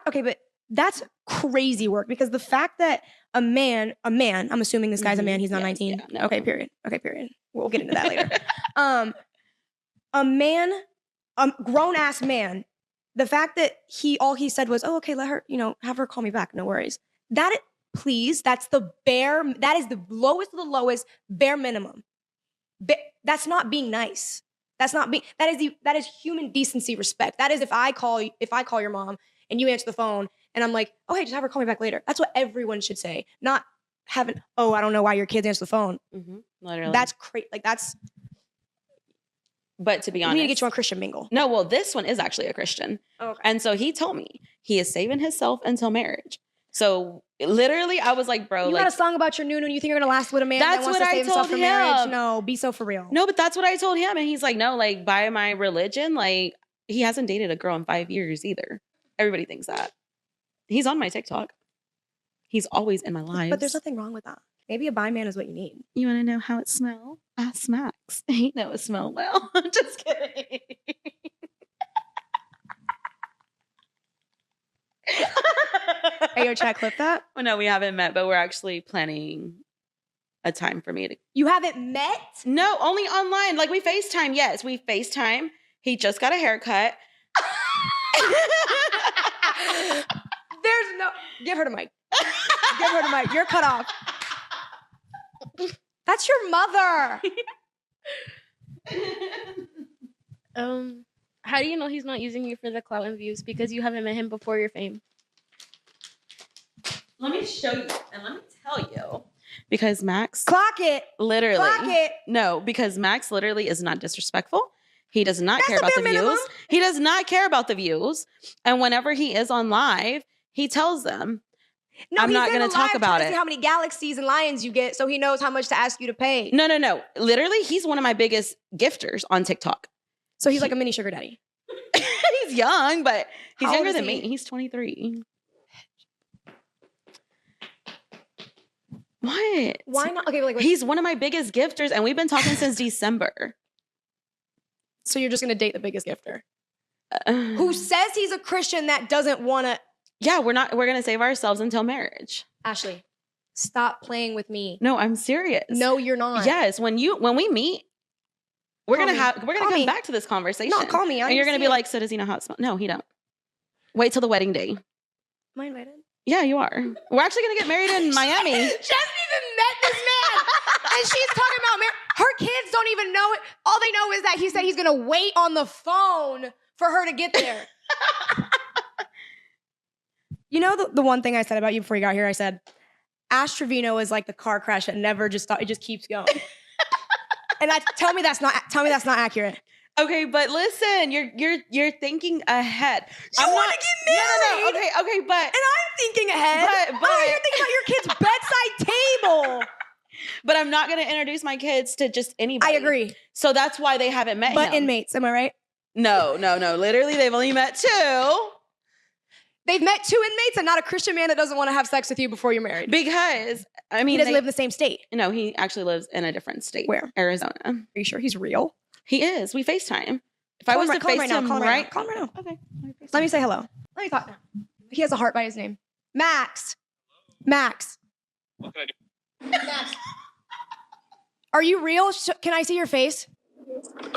Okay, but that's crazy work, because the fact that a man, I'm assuming this guy's a man, he's not 19. Yeah, no. Okay, period. We'll get into that later. A man, a grown ass man, the fact that all he said was, oh, okay, let her, have her call me back. No worries. Please, that is the lowest of the lowest bare minimum. That's not being nice. That's not being, that is human decency, respect. That is if I call your mom and you answer the phone and I'm like, oh, hey, just have her call me back later. That's what everyone should say. Not having, oh, I don't know why your kids answer the phone. Literally. That's crazy. Like that's, but to be we honest, need to get you on Christian Mingle. no, well, this one is actually a Christian. Okay. And so he told me he is saving himself until marriage. So literally, I was like, bro, You like, got a song about your nunu and you think you're gonna last with a man That's that wants what to I save himself told for marriage? him. No, be so for real. no, but that's what I told him. And he's like, no, like by my religion, like he hasn't dated a girl in 5 years either. Everybody thinks that. He's on my TikTok. He's always in my lives. But there's nothing wrong with that. Maybe a bi man is what you need. You want to know how it smells? Ask Max. He know it smell well. I'm just kidding. Hey, yo, chat, clip that. Well, no, we haven't met, but we're actually planning a time for me to. You haven't met? No, only online. Like we FaceTime. Yes, we FaceTime. He just got a haircut. There's no. Give her the mic. Give her the mic. You're cut off. That's your mother. How do you know he's not using you for the clout and views? Because you haven't met him before your fame. Let me show you and let me tell you. Because Max Clock it. literally. Clock it. No, because Max literally is not disrespectful. He does not That's care the about the bare minimum. views. He does not care about the views. And whenever he is on live, he tells them, No, I'm he's not in gonna the talk live about trying to it. See how many galaxies and lions you get, so he knows how much to ask you to pay. no. Literally, he's one of my biggest gifters on TikTok. So he's like a mini sugar daddy. He's young, but he's How old younger is than he? me. He's 23. What? Why not? Okay, like He's one of my biggest gifters, and we've been talking since December. so you're just gonna date the biggest gifter Who who says he's a Christian that doesn't want to. Yeah, we're gonna save ourselves until marriage. Ashley, stop playing with me. No, I'm serious. No, you're not. Yes, when we meet, we're Call gonna me. we're gonna Call come me. back to this conversation. No, call me. I And you're gonna be understand. like, so does he know how it smells? No, he don't. Wait till the wedding day. Am I invited? Yeah, you are. We're actually gonna get married in Miami. She hasn't even met this man, and she's talking about her kids don't even know it. All they know is that he said he's gonna wait on the phone for her to get there. You know the one thing I said about you before you got here? I said, Ash Trevino is like the car crash that never just stopped. It just keeps going. And tell me that's not accurate. Okay, but listen, you're thinking ahead. You want to get married? No. Okay, but And I'm thinking ahead. But- Oh, you're thinking about your kid's bedside table. but I'm not gonna introduce my kids to just anybody. I agree. So that's why they haven't met But him. inmates, am I right? No. Literally, they've only met 2 They've met 2 inmates and not a Christian man that doesn't want to have sex with you before you're married. because I He mean doesn't live in the same state. No, he actually lives in a different state. Where? Arizona. Are you sure he's real? He is. We FaceTime. If I Call was him to right- call him right now, FaceTime call him right, Call him right now. Okay. Let me say hello. Let me talk now. He has a heart by his name. Max. What can I do? Max. Are you real? Can I see your face?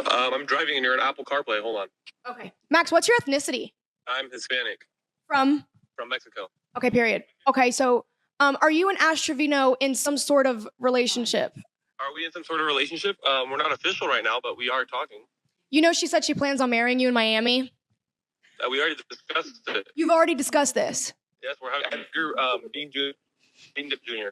I'm driving and you're in Apple CarPlay. Hold on. Okay. Max, what's your ethnicity? I'm Hispanic From? from Mexico. Okay, period. Okay, so are you and Ash Trevino in some sort of relationship? Are we in some sort of relationship? We're not official right now, but we are talking. You know she said she plans on marrying you in Miami? We already discussed it. You've already discussed this. Yes, we're having Dean Dip Jr.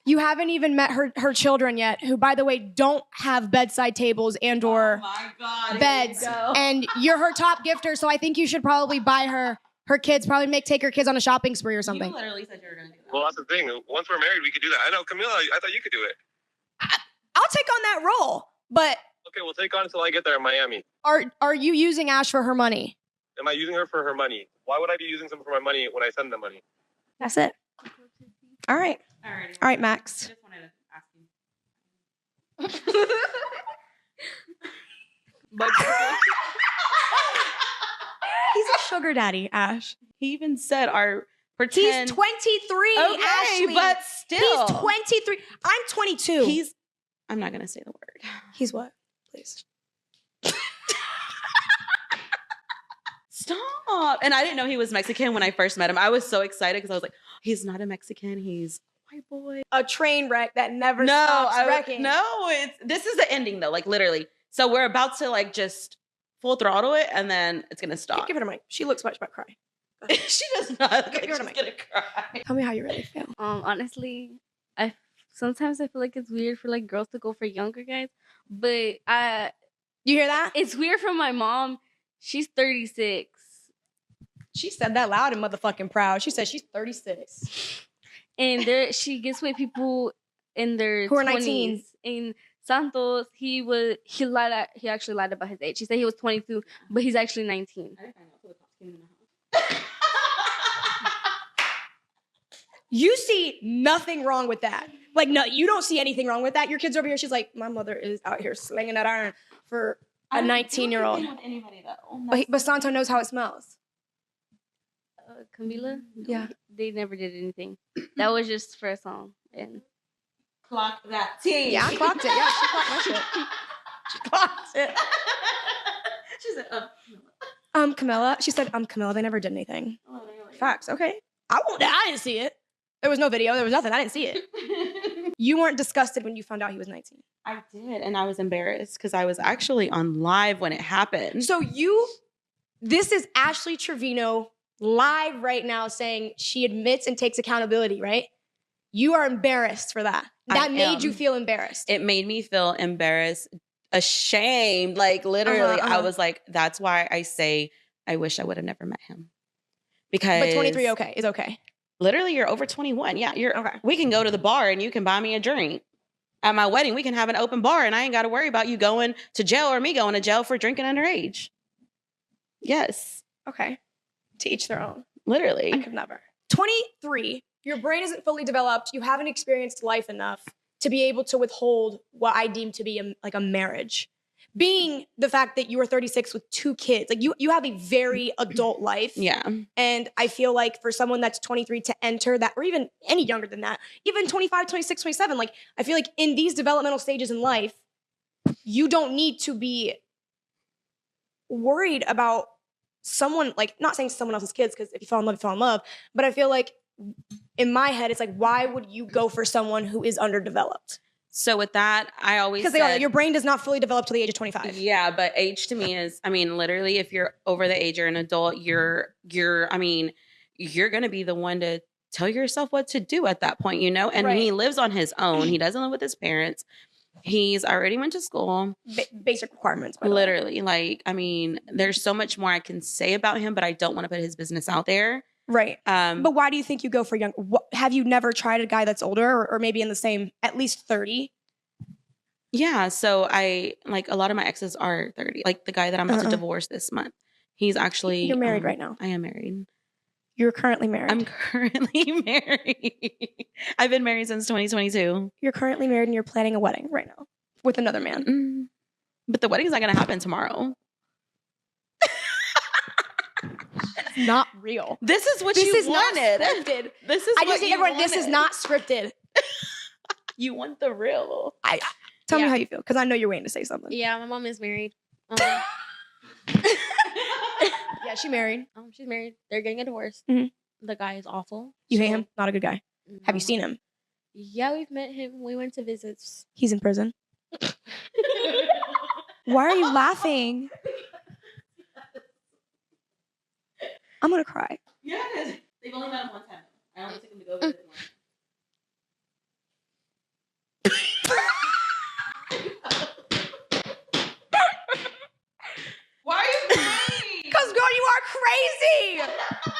You haven't even met her children yet, who, by the way, don't have bedside tables and or my God. beds. And you're her top gifter, so I think you should probably buy her kids, probably take her kids on a shopping spree or something. You literally said you were going to do that. Well, that's the thing. Once we're married, we could do that. I know, Camila, I thought you could do it. I'll take on that role, but Okay, we'll take on until I get there in Miami. are you using Ash for her money? Am I using her for her money? Why would I be using someone for my money when I send them money? That's it. All right. Alrighty. All right, I Max. just wanted to ask you. He's a sugar daddy, Ash. He even said our He's pretend. 23, Okay, Ashley. but still. He's 23. I'm 22. I'm not going to say the word. He's what? Please. Stop. And I didn't know he was Mexican when I first met him. I was so excited because I was like, he's not a Mexican. He's a white boy. A train wreck that never No, stops wrecking. no. This is the ending though. Like literally. So we're about to like just full throttle it, and then it's gonna stop. Give her the mic. She looks much about cry. She does not. Look like Give her the she's mic. gonna cry. Tell me how you really feel. Honestly, sometimes I feel like it's weird for like girls to go for younger guys, but You hear that? it's weird for my mom. She's 36. She said that loud and motherfucking proud. She said she's 36. And she gets with people in their Who are 20s. 19. In Santos, he actually lied about his age. He said he was 22, but he's actually 19. You see nothing wrong with that. Like, no, you don't see anything wrong with that. Your kid's over here. She's like, my mother is out here slinging that iron for a 19-year-old. With anybody though. But Santo knows how it smells. Camila, Yeah. they never did anything. That was just for a song. And Clock that team. Yeah, I clocked it. Yeah, she clocked my shit. She clocked it. She said, Camilla. She said, Camilla, they never did anything. oh, Facts. Okay. I didn't see it. There was no video. There was nothing. I didn't see it. You weren't disgusted when you found out he was 19. I did, and I was embarrassed because I was actually on live when it happened. So this is Ashley Trevino live right now saying she admits and takes accountability, right? You are embarrassed for that. That made you feel embarrassed. It made me feel embarrassed, ashamed. Like literally, I was like, that's why I say I wish I would have never met him. Because But 23 is okay. Literally, you're over 21. Yeah, you're Okay. We can go to the bar and you can buy me a drink. At my wedding, we can have an open bar and I ain't got to worry about you going to jail or me going to jail for drinking underage. Yes, Okay. To each their own. I literally. could never. 23, your brain isn't fully developed. You haven't experienced life enough to be able to withhold what I deem to be a marriage. Being the fact that you were 36 with 2 kids, like you have a very adult life. Yeah. And I feel like for someone that's 23 to enter that, or even any younger than that, even 25, 26, 27, like I feel like in these developmental stages in life, you don't need to be worried about someone, like not saying someone else's kids, because if you fall in love, you fall in love. But I feel like in my head, it's like, why would you go for someone who is underdeveloped? So with that, I always Because said, your brain does not fully develop to the age of 25. yeah, but age to me is, I mean, literally, if you're over the age, you're an adult, you're gonna be the one to tell yourself what to do at that point, you know? And Right. he lives on his own. He doesn't live with his parents. He's already went to school. Basic requirements. By the way. Literally, like, I mean, there's so much more I can say about him, but I don't want to put his business out there. Right. But why do you think you go for young? Have you never tried a guy that's older or maybe in the same, at least 30? Yeah, so I like a lot of my exes are 30. Like the guy that I'm about to divorce this month. He's actually You're married right now. I am married. You're currently married. I'm currently married. I've been married since 2022. You're currently married and you're planning a wedding right now with another man. Mm. But the wedding's not gonna happen tomorrow. Not real. This is what This you is wanted. not scripted. This is I what just need you everyone. This is wanted. not scripted. You want the real. Tell me Yeah. how you feel, because I know you're waiting to say something. Yeah, my mom is married. Yeah, she married. She's married. They're getting a divorce. Mhm. The guy is awful. You hate So- him? Not a good guy. Have you seen him? Yeah, we've met him. We went to visits. He's in prison. Why are you laughing? I'm gonna cry. Yes. They've only met him one time. I only took him to go visit one. Why are you crying? Because girl, you are crazy.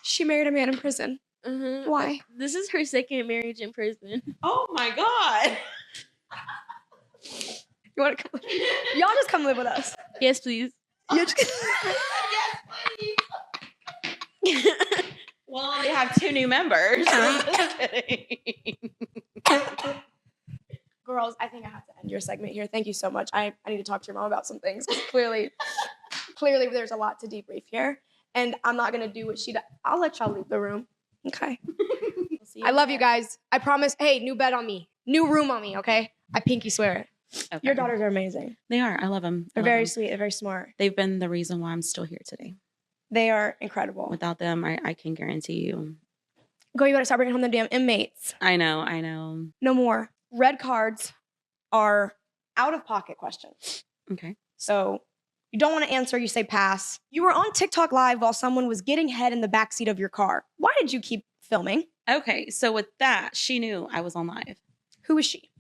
She married a man in prison. Mm-hmm. Why? This is her second marriage in prison. Oh my god. You want to come? Y'all just come live with us. Yes, please. You just- Yes, please. Well, they have 2 new members. Just kidding. Girls, I think I have to end your segment here. Thank you so much. I need to talk to your mom about some things. Clearly there's a lot to debrief here. And I'm not going to do what she does. I'll let y'all leave the room. Okay. We'll see I love you guys. I promise. Hey, new bed on me. New room on me, okay? I pinky swear it. Okay. Your daughters are amazing. They are. I love them. They're very sweet. They're very smart. They've been the reason why I'm still here today. They are incredible. Without them, I can guarantee you. Go, you better start bringing home them damn inmates. I know. No more. Red cards are out of pocket question. Okay. So you don't want to answer, you say pass. You were on TikTok live while someone was getting head in the backseat of your car. Why did you keep filming? Okay. So with that, she knew I was on live. Who is she?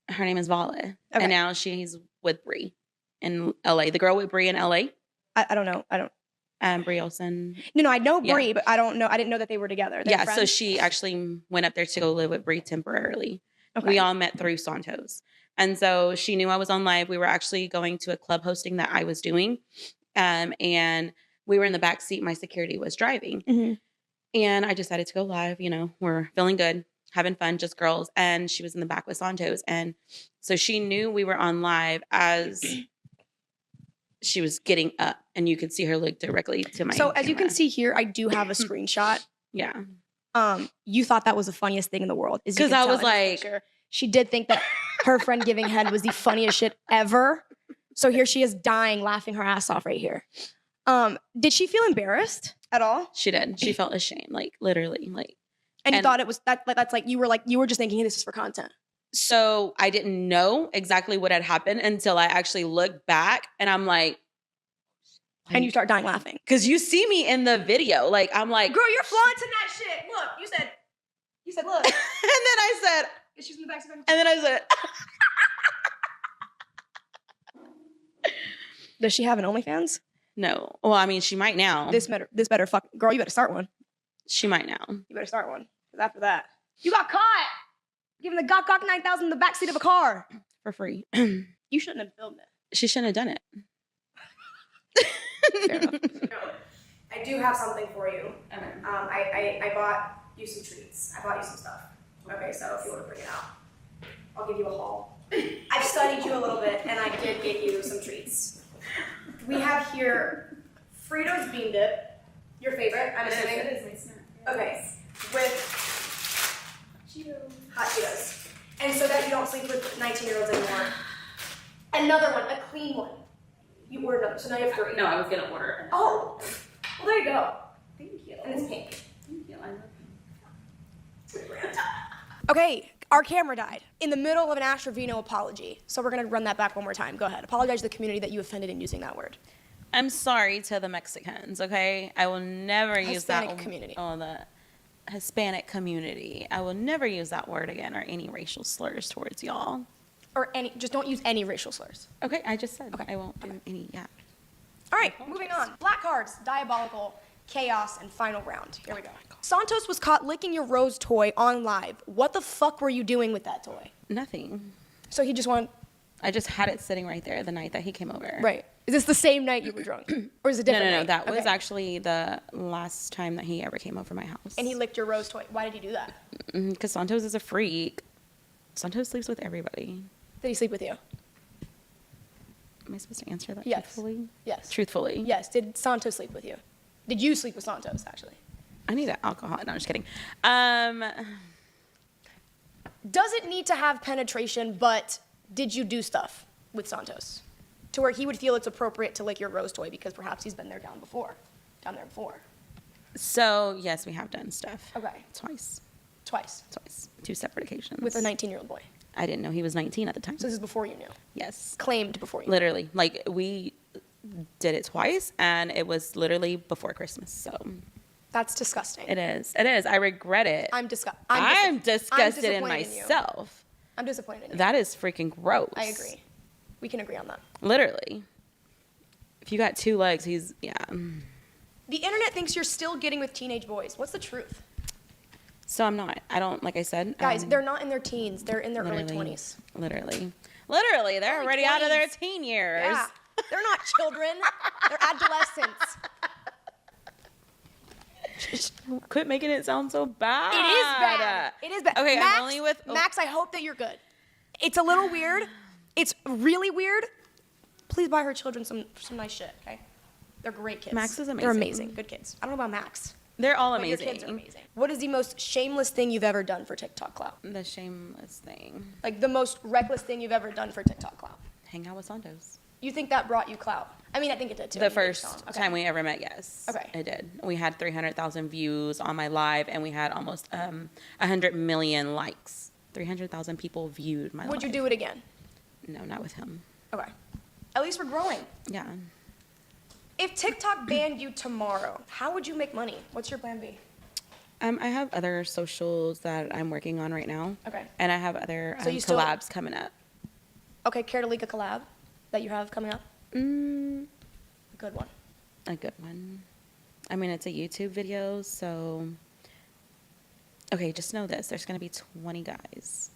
Her name is Vala. Okay. And now she's with Brie in LA. The girl with Brie in LA. I don't know. Brie Olsen. No, I know Yeah. Brie, but I don't know. I didn't know that they were together. They're Yeah. So friends? she actually went up there to go live with Brie temporarily. Okay. We all met through Santos. And so she knew I was on live. We were actually going to a club hosting that I was doing. And we were in the back seat. My security was driving. Mhm. And I decided to go live. You know, we're feeling good, having fun, just girls. And she was in the back with Santos. And so she knew we were on live as she was getting up. And you could see her look directly to my So as you can camera. see here, I do have a screenshot. Yeah. You thought that was the funniest thing in the world. As you 'Cause can I tell was in this like- picture. She did think that her friend giving head was the funniest shit ever. So here she is dying, laughing her ass off right here. Did she feel embarrassed at all? She did. She felt ashamed, like literally. Like, And you And- thought it was that's like you were just thinking, hey, this is for content. so I didn't know exactly what had happened until I actually looked back and I'm like, And you start dying laughing. because you see me in the video. Like, I'm like, Girl, you're flaunting that shit. Look, you said, look. and then I said, She's in the back. and then I said, Does she have an OnlyFans? no. Well, I mean, she might now. This better fuck. Girl, you better start one. She might now. You better start one. Because after that, you got caught giving the Gok 9000 in the backseat of a car. For free. You shouldn't have filmed it. She shouldn't have done it. Fair enough. I do have something for you. I bought you some treats. I bought you some stuff. Okay, so if you want to bring it out, I'll give you a haul. I've studied you a little bit, and I did get you some treats. We have here Fritos Bean Dip, your favorite, I'm assuming. It is my snack. Okay, with hot Cheetos. And so that you don't sleep with 19-year-olds anymore. Another one, a clean one. You ordered another, so now you have 3. No, I was gonna order. Oh, well there you go. Thank you. And it's pink. Thank you. I love Okay, our camera died in the middle of an Ash Ravino apology. So we're gonna run that back one more time. Go ahead. Apologize to the community that you offended in using that word. I'm sorry to the Mexicans, okay? I will never use that Hispanic community. Oh, the Hispanic community. I will never use that word again or any racial slurs towards y'all. Or just don't use any racial slurs. Okay, I just said Okay. I won't do any, yeah. All right, moving on. Black cards, diabolical, chaos, and final round. Here we go. Santos was caught licking your Rose toy on live. What the fuck were you doing with that toy? Nothing. So he just wanted, I just had it sitting right there the night that he came over. right. Is this the same night you were drunk? Or is it No, different? no, no. night? That was Okay. actually the last time that he ever came over my house. And he licked your Rose toy. Why did he do that? Because Santos is a freak. Santos sleeps with everybody. Did he sleep with you? Am I supposed to answer that Yes. truthfully? Yes. Truthfully? Yes. Did Santos sleep with you? Did you sleep with Santos, actually? I need alcohol. No, I'm just kidding. Does it need to have penetration, but did you do stuff with Santos? To where he would feel it's appropriate to lick your Rose toy because perhaps he's been there down there before. So, yes, we have done stuff. Okay. Twice. Twice. 2 separate occasions. With a 19-year-old boy. I didn't know he was 19 at the time. So this is before you knew. Yes. Claimed before you knew. Literally. Like, we did it twice, and it was literally before Christmas. So, That's disgusting. it is. It is. I regret it. I'm disgusted. I'm disgusted in disappointed in you. myself. I'm disappointed in you. That is freaking gross. I agree. We can agree on that. Literally. If you got 2 legs, he's, yeah. The internet thinks you're still getting with teenage boys. What's the truth? So I'm not. I don't, like I said. Guys, they're not in their teens. They're in their early literally- 20s. Literally. Literally, they're Early already out of their 20s. teen years. Yeah. They're not children. They're adolescents. Quit making it sound so bad. It is bad. It is bad. Okay, Max, I'm only with. Max, I hope that you're good. It's a little weird. It's really weird. Please buy her children some nice shit, okay? They're great kids. Max is They're amazing. amazing. Good kids. I don't know about Max. They're all But amazing. your kids are amazing. What is the most shameless thing you've ever done for TikTok Clout? The shameless thing. Like the most reckless thing you've ever done for TikTok Clout? Hang out with Santos. You think that brought you clout? I mean, I think it did too. The You made first song. Okay. time we ever met, yes. Okay. It did. We had 300,000 views on my live, and we had almost 100 million likes. 300,000 people viewed my live. Would you do it again? No, not with him. Okay. At least we're growing. Yeah. If TikTok banned you tomorrow, how would you make money? What's your plan B? I have other socials that I'm working on right now. Okay. And I have other So you still- collabs coming up. Okay, care to leak a collab that you have coming up? Mm, A good one. a good one. I mean, it's a YouTube video, so. Okay, just know this. There's going to be 20 guys.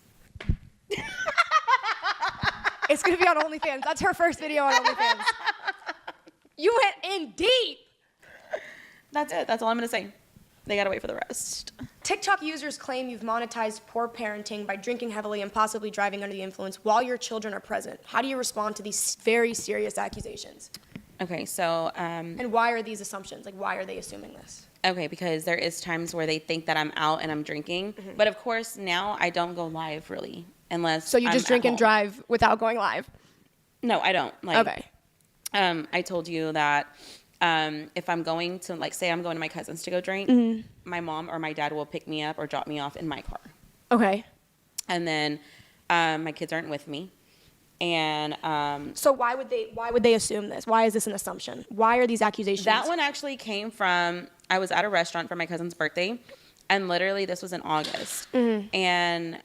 It's gonna be on OnlyFans. That's her first video on OnlyFans. You went in deep. That's it. That's all I'm going to say. They got to wait for the rest. TikTok users claim you've monetized poor parenting by drinking heavily and possibly driving under the influence while your children are present. How do you respond to these very serious accusations? Okay, so. And why are these assumptions? Like, why are they assuming this? Okay, because there is times where they think that I'm out and I'm drinking. Mm-hmm. But of course, now I don't go live really, unless. So you just I'm drink at and home. drive without going live? No, I don't. Like, Okay. I told you that if I'm going to, like, say I'm going to my cousin's to go drink, Mm-hmm. my mom or my dad will pick me up or drop me off in my car. Okay. And then my kids aren't with me. And So why would they assume this? Why is this an assumption? Why are these accusations? that one actually came from, I was at a restaurant for my cousin's birthday, and literally this was in August. Mm-hmm. And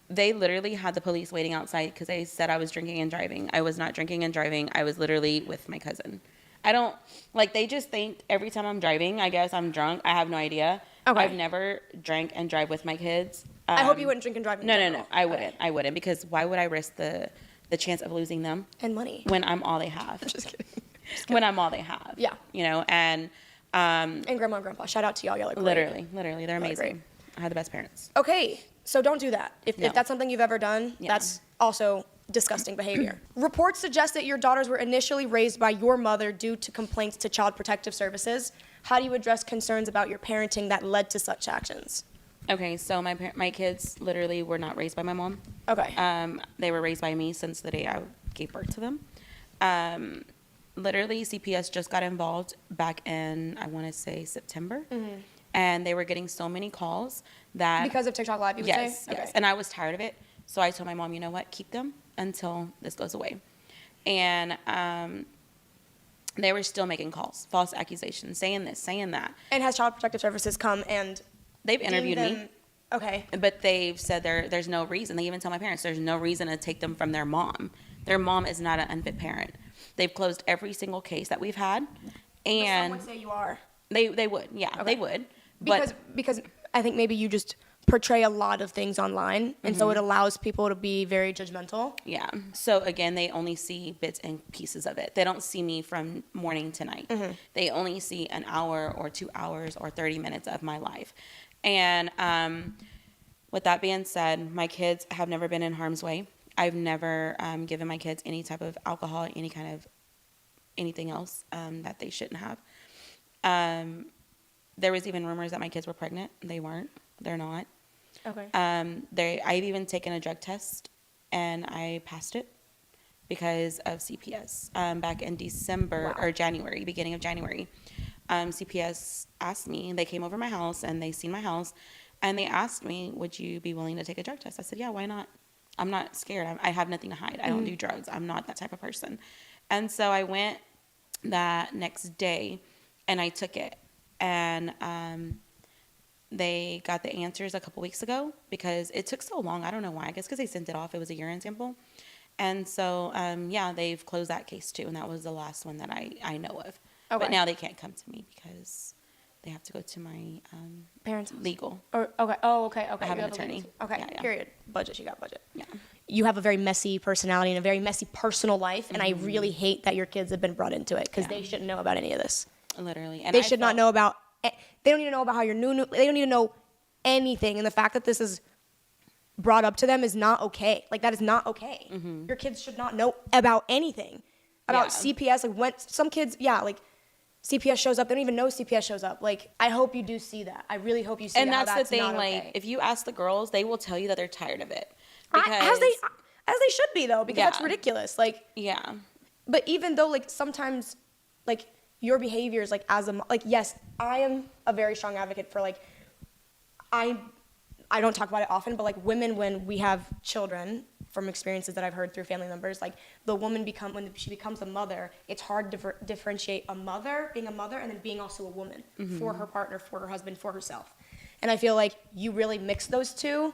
they literally had the police waiting outside because they said I was drinking and driving. I was not drinking and driving. I was literally with my cousin. I don't, like, they just think every time I'm driving, I guess I'm drunk. I have no idea. Okay. I've never drank and drive with my kids. I hope you wouldn't drink and drive in No, general. I Okay. wouldn't. I wouldn't, because why would I risk the chance of losing them And money. when I'm all they have? Just kidding. When I'm all they have. Yeah. You know, and And grandma and grandpa. Shout out to y'all. Y'all are great. literally, they're Really amazing. great. I had the best parents. Okay, so don't do that. If No. that's something you've ever done, Yeah. that's also disgusting behavior. Reports suggest that your daughters were initially raised by your mother due to complaints to Child Protective Services. How do you address concerns about your parenting that led to such actions? Okay, so my kids literally were not raised by my mom. Okay. They were raised by me since the day I gave birth to them. Literally, CPS just got involved back in, I want to say, September. And they were getting so many calls that... Because of TikTok Live, you would yes, say? yes. Okay. And I was tired of it. So I told my mom, you know what, keep them until this goes away. And they were still making calls, false accusations, saying this, saying that. And has Child Protective Services come and They've deemed interviewed me. them- Okay. But they've said there's no reason. They even tell my parents there's no reason to take them from their mom. Their mom is not an unfit parent. They've closed every single case that we've had, But and some would say you are. they would, yeah, Okay. they would. But Because I think maybe you just portray a lot of things online, and so it allows people to be very judgmental. yeah. So again, they only see bits and pieces of it. They don't see me from morning to night. They only see an hour or 2 hours or 30 minutes of my life. And with that being said, my kids have never been in harm's way. I've never given my kids any type of alcohol, any kind of anything else that they shouldn't have. There was even rumors that my kids were pregnant. They weren't. They're not. Okay. I've even taken a drug test, and I passed it because of CPS. Back in December or January, beginning of January, CPS asked me. They came over my house, and they seen my house, and they asked me, "Would you be willing to take a drug test?" I said, "Yeah, why not? I'm not scared. I have nothing to hide. I don't do drugs. I'm not that type of person." And so I went that next day, and I took it, and they got the answers a couple weeks ago because it took so long. I don't know why. I guess because they sent it off. It was a urine sample. And so, yeah, they've closed that case too. And that was the last one that I know of. Okay. But now they can't come to me because they have to go to my Parents. legal. Or okay. Oh, okay. Okay. I have You an a legal attorney. team. Okay. Yeah, yeah. Period. Budget. She got budget. Yeah. You have a very messy personality and a very messy personal life, and I really hate that your kids have been brought into it because Mm-hmm. Yeah. they shouldn't know about any of this. Literally. And They I should not felt- know about. They don't need to know about how your new. They don't need to know anything, and the fact that this is brought up to them is not okay. Like that is not okay. Your kids should not know about anything about Mm-hmm. Yeah. CPS. Like when some kids, yeah, like CPS shows up, they don't even know CPS shows up. Like I hope you do see that. I really hope you see. And how that's the thing. not Like, okay. if you ask the girls, they will tell you that they're tired of it. As they should be though, because that's Yeah. ridiculous. Like, Yeah. but even though like sometimes like your behaviors like as a like yes, I am a very strong advocate for like I don't talk about it often, but like women when we have children from experiences that I've heard through family members, like the woman when she becomes a mother, it's hard to differentiate a mother, being a mother, and then being also a woman for her partner, for her husband, for herself. And I feel like you really mix those two,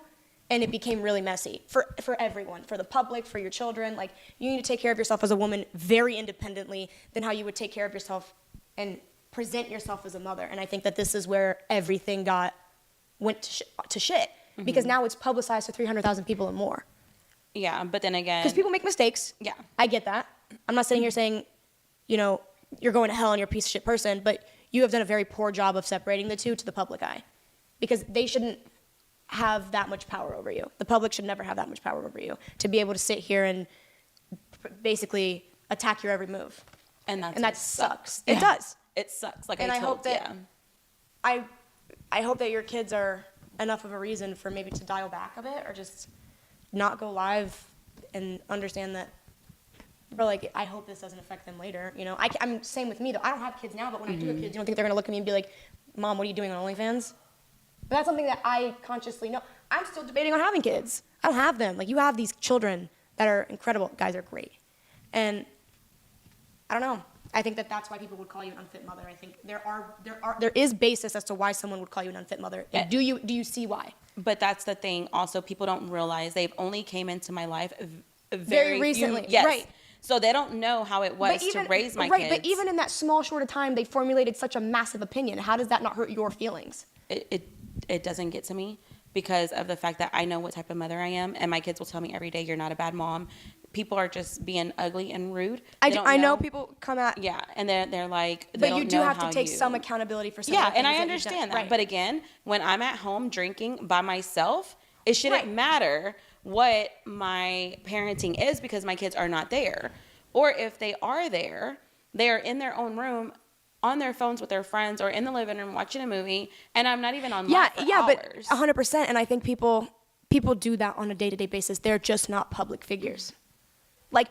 and it became really messy for everyone, for the public, for your children. Like, you need to take care of yourself as a woman very independently than how you would take care of yourself and present yourself as a mother. And I think that this is where everything went to shit because now it's publicized to 300,000 people and more. Yeah, but then again, Because people make mistakes. Yeah. I get that. I'm not sitting here saying, you know, you're going to hell and you're a piece of shit person, but you have done a very poor job of separating the two to the public eye. Because they shouldn't have that much power over you. The public should never have that much power over you to be able to sit here and basically attack your every move. and And that sucks. Yeah. It does. It sucks. Like And I hope that- yeah. I hope that your kids are enough of a reason for maybe to dial back a bit or just not go live and understand that, or like, I hope this doesn't affect them later. You know, I'm same with me though. I don't have kids now, but when I do have kids, you don't think they're gonna look at me and be like, Mom, what are you doing on OnlyFans? But that's something that I consciously know. I'm still debating on having kids. I don't have them. Like, you have these children that are incredible. Guys are great. And I don't know. I think that that's why people would call you an unfit mother. I think there is basis as to why someone would call you an unfit mother. And do you see why? But that's the thing. Also, people don't realize they've only came into my life Very recently, yes. right. So they don't know how it was to raise my right, kids. but even in that small, short of time, they formulated such a massive opinion. How does that not hurt your feelings? It doesn't get to me because of the fact that I know what type of mother I am, and my kids will tell me every day, "You're not a bad mom." People are just being ugly and rude. I know people come at, Yeah, and they're like, they but don't you do know have to how take you- some accountability for some Yeah, of the and things I that you've understand done. that. Right. But again, when I'm at home drinking by myself, it shouldn't Right. matter what my parenting is because my kids are not there. Or if they are there, they are in their own room on their phones with their friends or in the living room watching a movie, and I'm not even online for hours. But 100%. And I think people do that on a day-to-day basis. They're just not public figures. Like,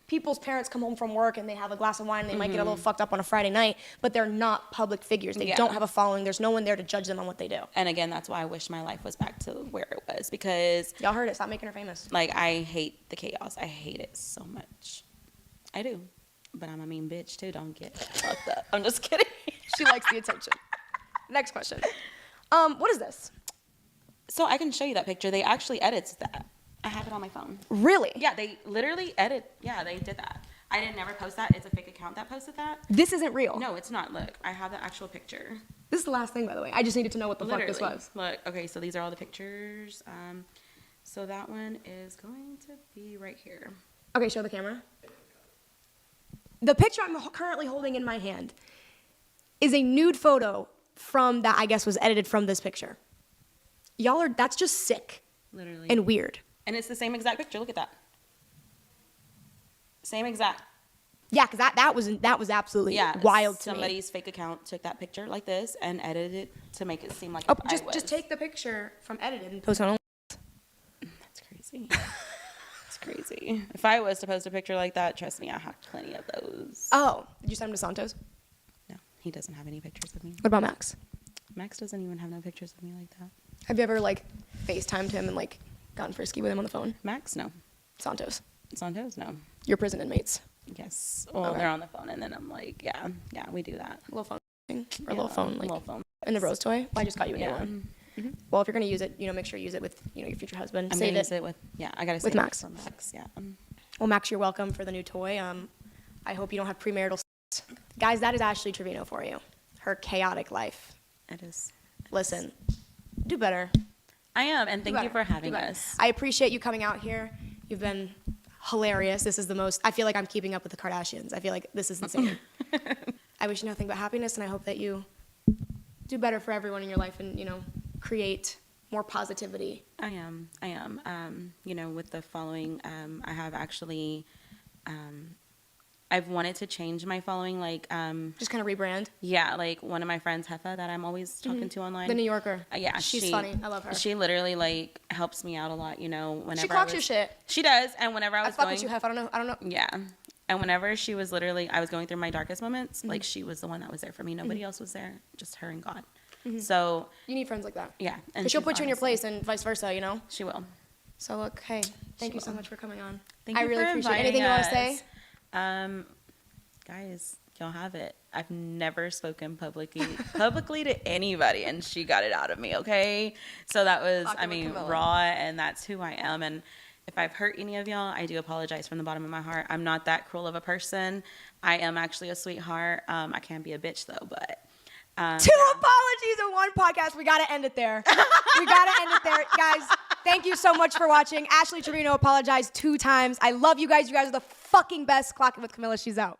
people's parents come home from work and they have a glass of wine and they might get a little fucked up on a Friday night, but they're not public figures. They Yeah. don't have a following. There's no one there to judge them on what they do. And again, that's why I wish my life was back to where it was because, Y'all heard it. Stop making her famous. like, I hate the chaos. I hate it so much. I do. But I'm a mean bitch, too. Don't get fucked up. I'm just kidding. She likes the attention. Next question. What is this? So I can show you that picture. They actually edited that. I have it on my phone. Really? Yeah, they literally they did that. I didn't never post that. It's a fake account that posted that. This isn't real. No, it's not. Look, I have the actual picture. This is the last thing, by the way. I just needed to know what the Literally. fuck this was. Look, okay, so these are all the pictures. So that one is going to be right here. Okay, show the camera. The picture I'm currently holding in my hand is a nude photo from that I guess was edited from this picture. That's just sick Literally. and weird. And it's the same exact picture. Look at that. Same exact. Yeah, because that was absolutely wild to me. Somebody's fake account took that picture like this and edited it to make it seem like Oh, I was. just take the picture from edited and post it on. That's crazy. It's crazy. If I was to post a picture like that, trust me, I have plenty of those. Oh, did you send him to Santos? No, he doesn't have any pictures of me. What about Max? Max doesn't even have no pictures of me like that. Have you ever like FaceTimed him and like gotten frisky with him on the phone? Max, no. Santos, Santos, no. your prison inmates. Yes. Well, Okay. they're on the phone, and then I'm like, yeah, we do that. A little phone thing, or a Yeah, little phone, like little phone. in the Rose toy. Well, I just got you a new Yeah. one. Mhm. Well, if you're gonna use it, make sure you use it with your future husband. I'm Save gonna it. use it with, I gotta with save it Max. for Max, yeah. Well, Max, you're welcome for the new toy. I hope you don't have premarital sex. Guys, that is Ashley Trevino for you. Her chaotic life. It is. Listen, do better. I am, and Do thank you better. for having Do better. us. I appreciate you coming out here. You've been hilarious. This is the most, I feel like I'm keeping up with the Kardashians. I feel like this is insane. I wish you nothing but happiness, and I hope that you do better for everyone in your life and, create more positivity. I am. With the following, I have actually, I've wanted to change my following, like, Just kind of rebrand. like one of my friends, Heffa, that I'm always talking to online. The New Yorker. Yeah, She's funny. I love her. She literally like helps me out a lot, whenever She clocks your shit. She does, and whenever I I was fuck going, with you, Hef. I don't know. yeah, and whenever she was literally, I was going through my darkest moments, like she was the one that was there for me. Nobody else was there, just her and God. So You need friends like that. yeah, And she'll she's put you in your honestly- place and vice versa, She will. So look, hey, Thank She you so will. much for coming on. Thank I you really for appreciate it. inviting Anything you want to us. say? Guys, y'all have it. I've never spoken publicly to anybody, and she got it out of me. Okay, so that was, Talking I with mean, Camilla. raw, and that's who I am. And if I've hurt any of y'all, I do apologize from the bottom of my heart. I'm not that cruel of a person. I am actually a sweetheart. I can be a bitch though, but. 2 apologies in 1 podcast. We got to end it there. Guys, thank you so much for watching. Ashley Trevino apologized 2 times. I love you guys. You guys are the fucking best. Clock It with Camilla. She's out.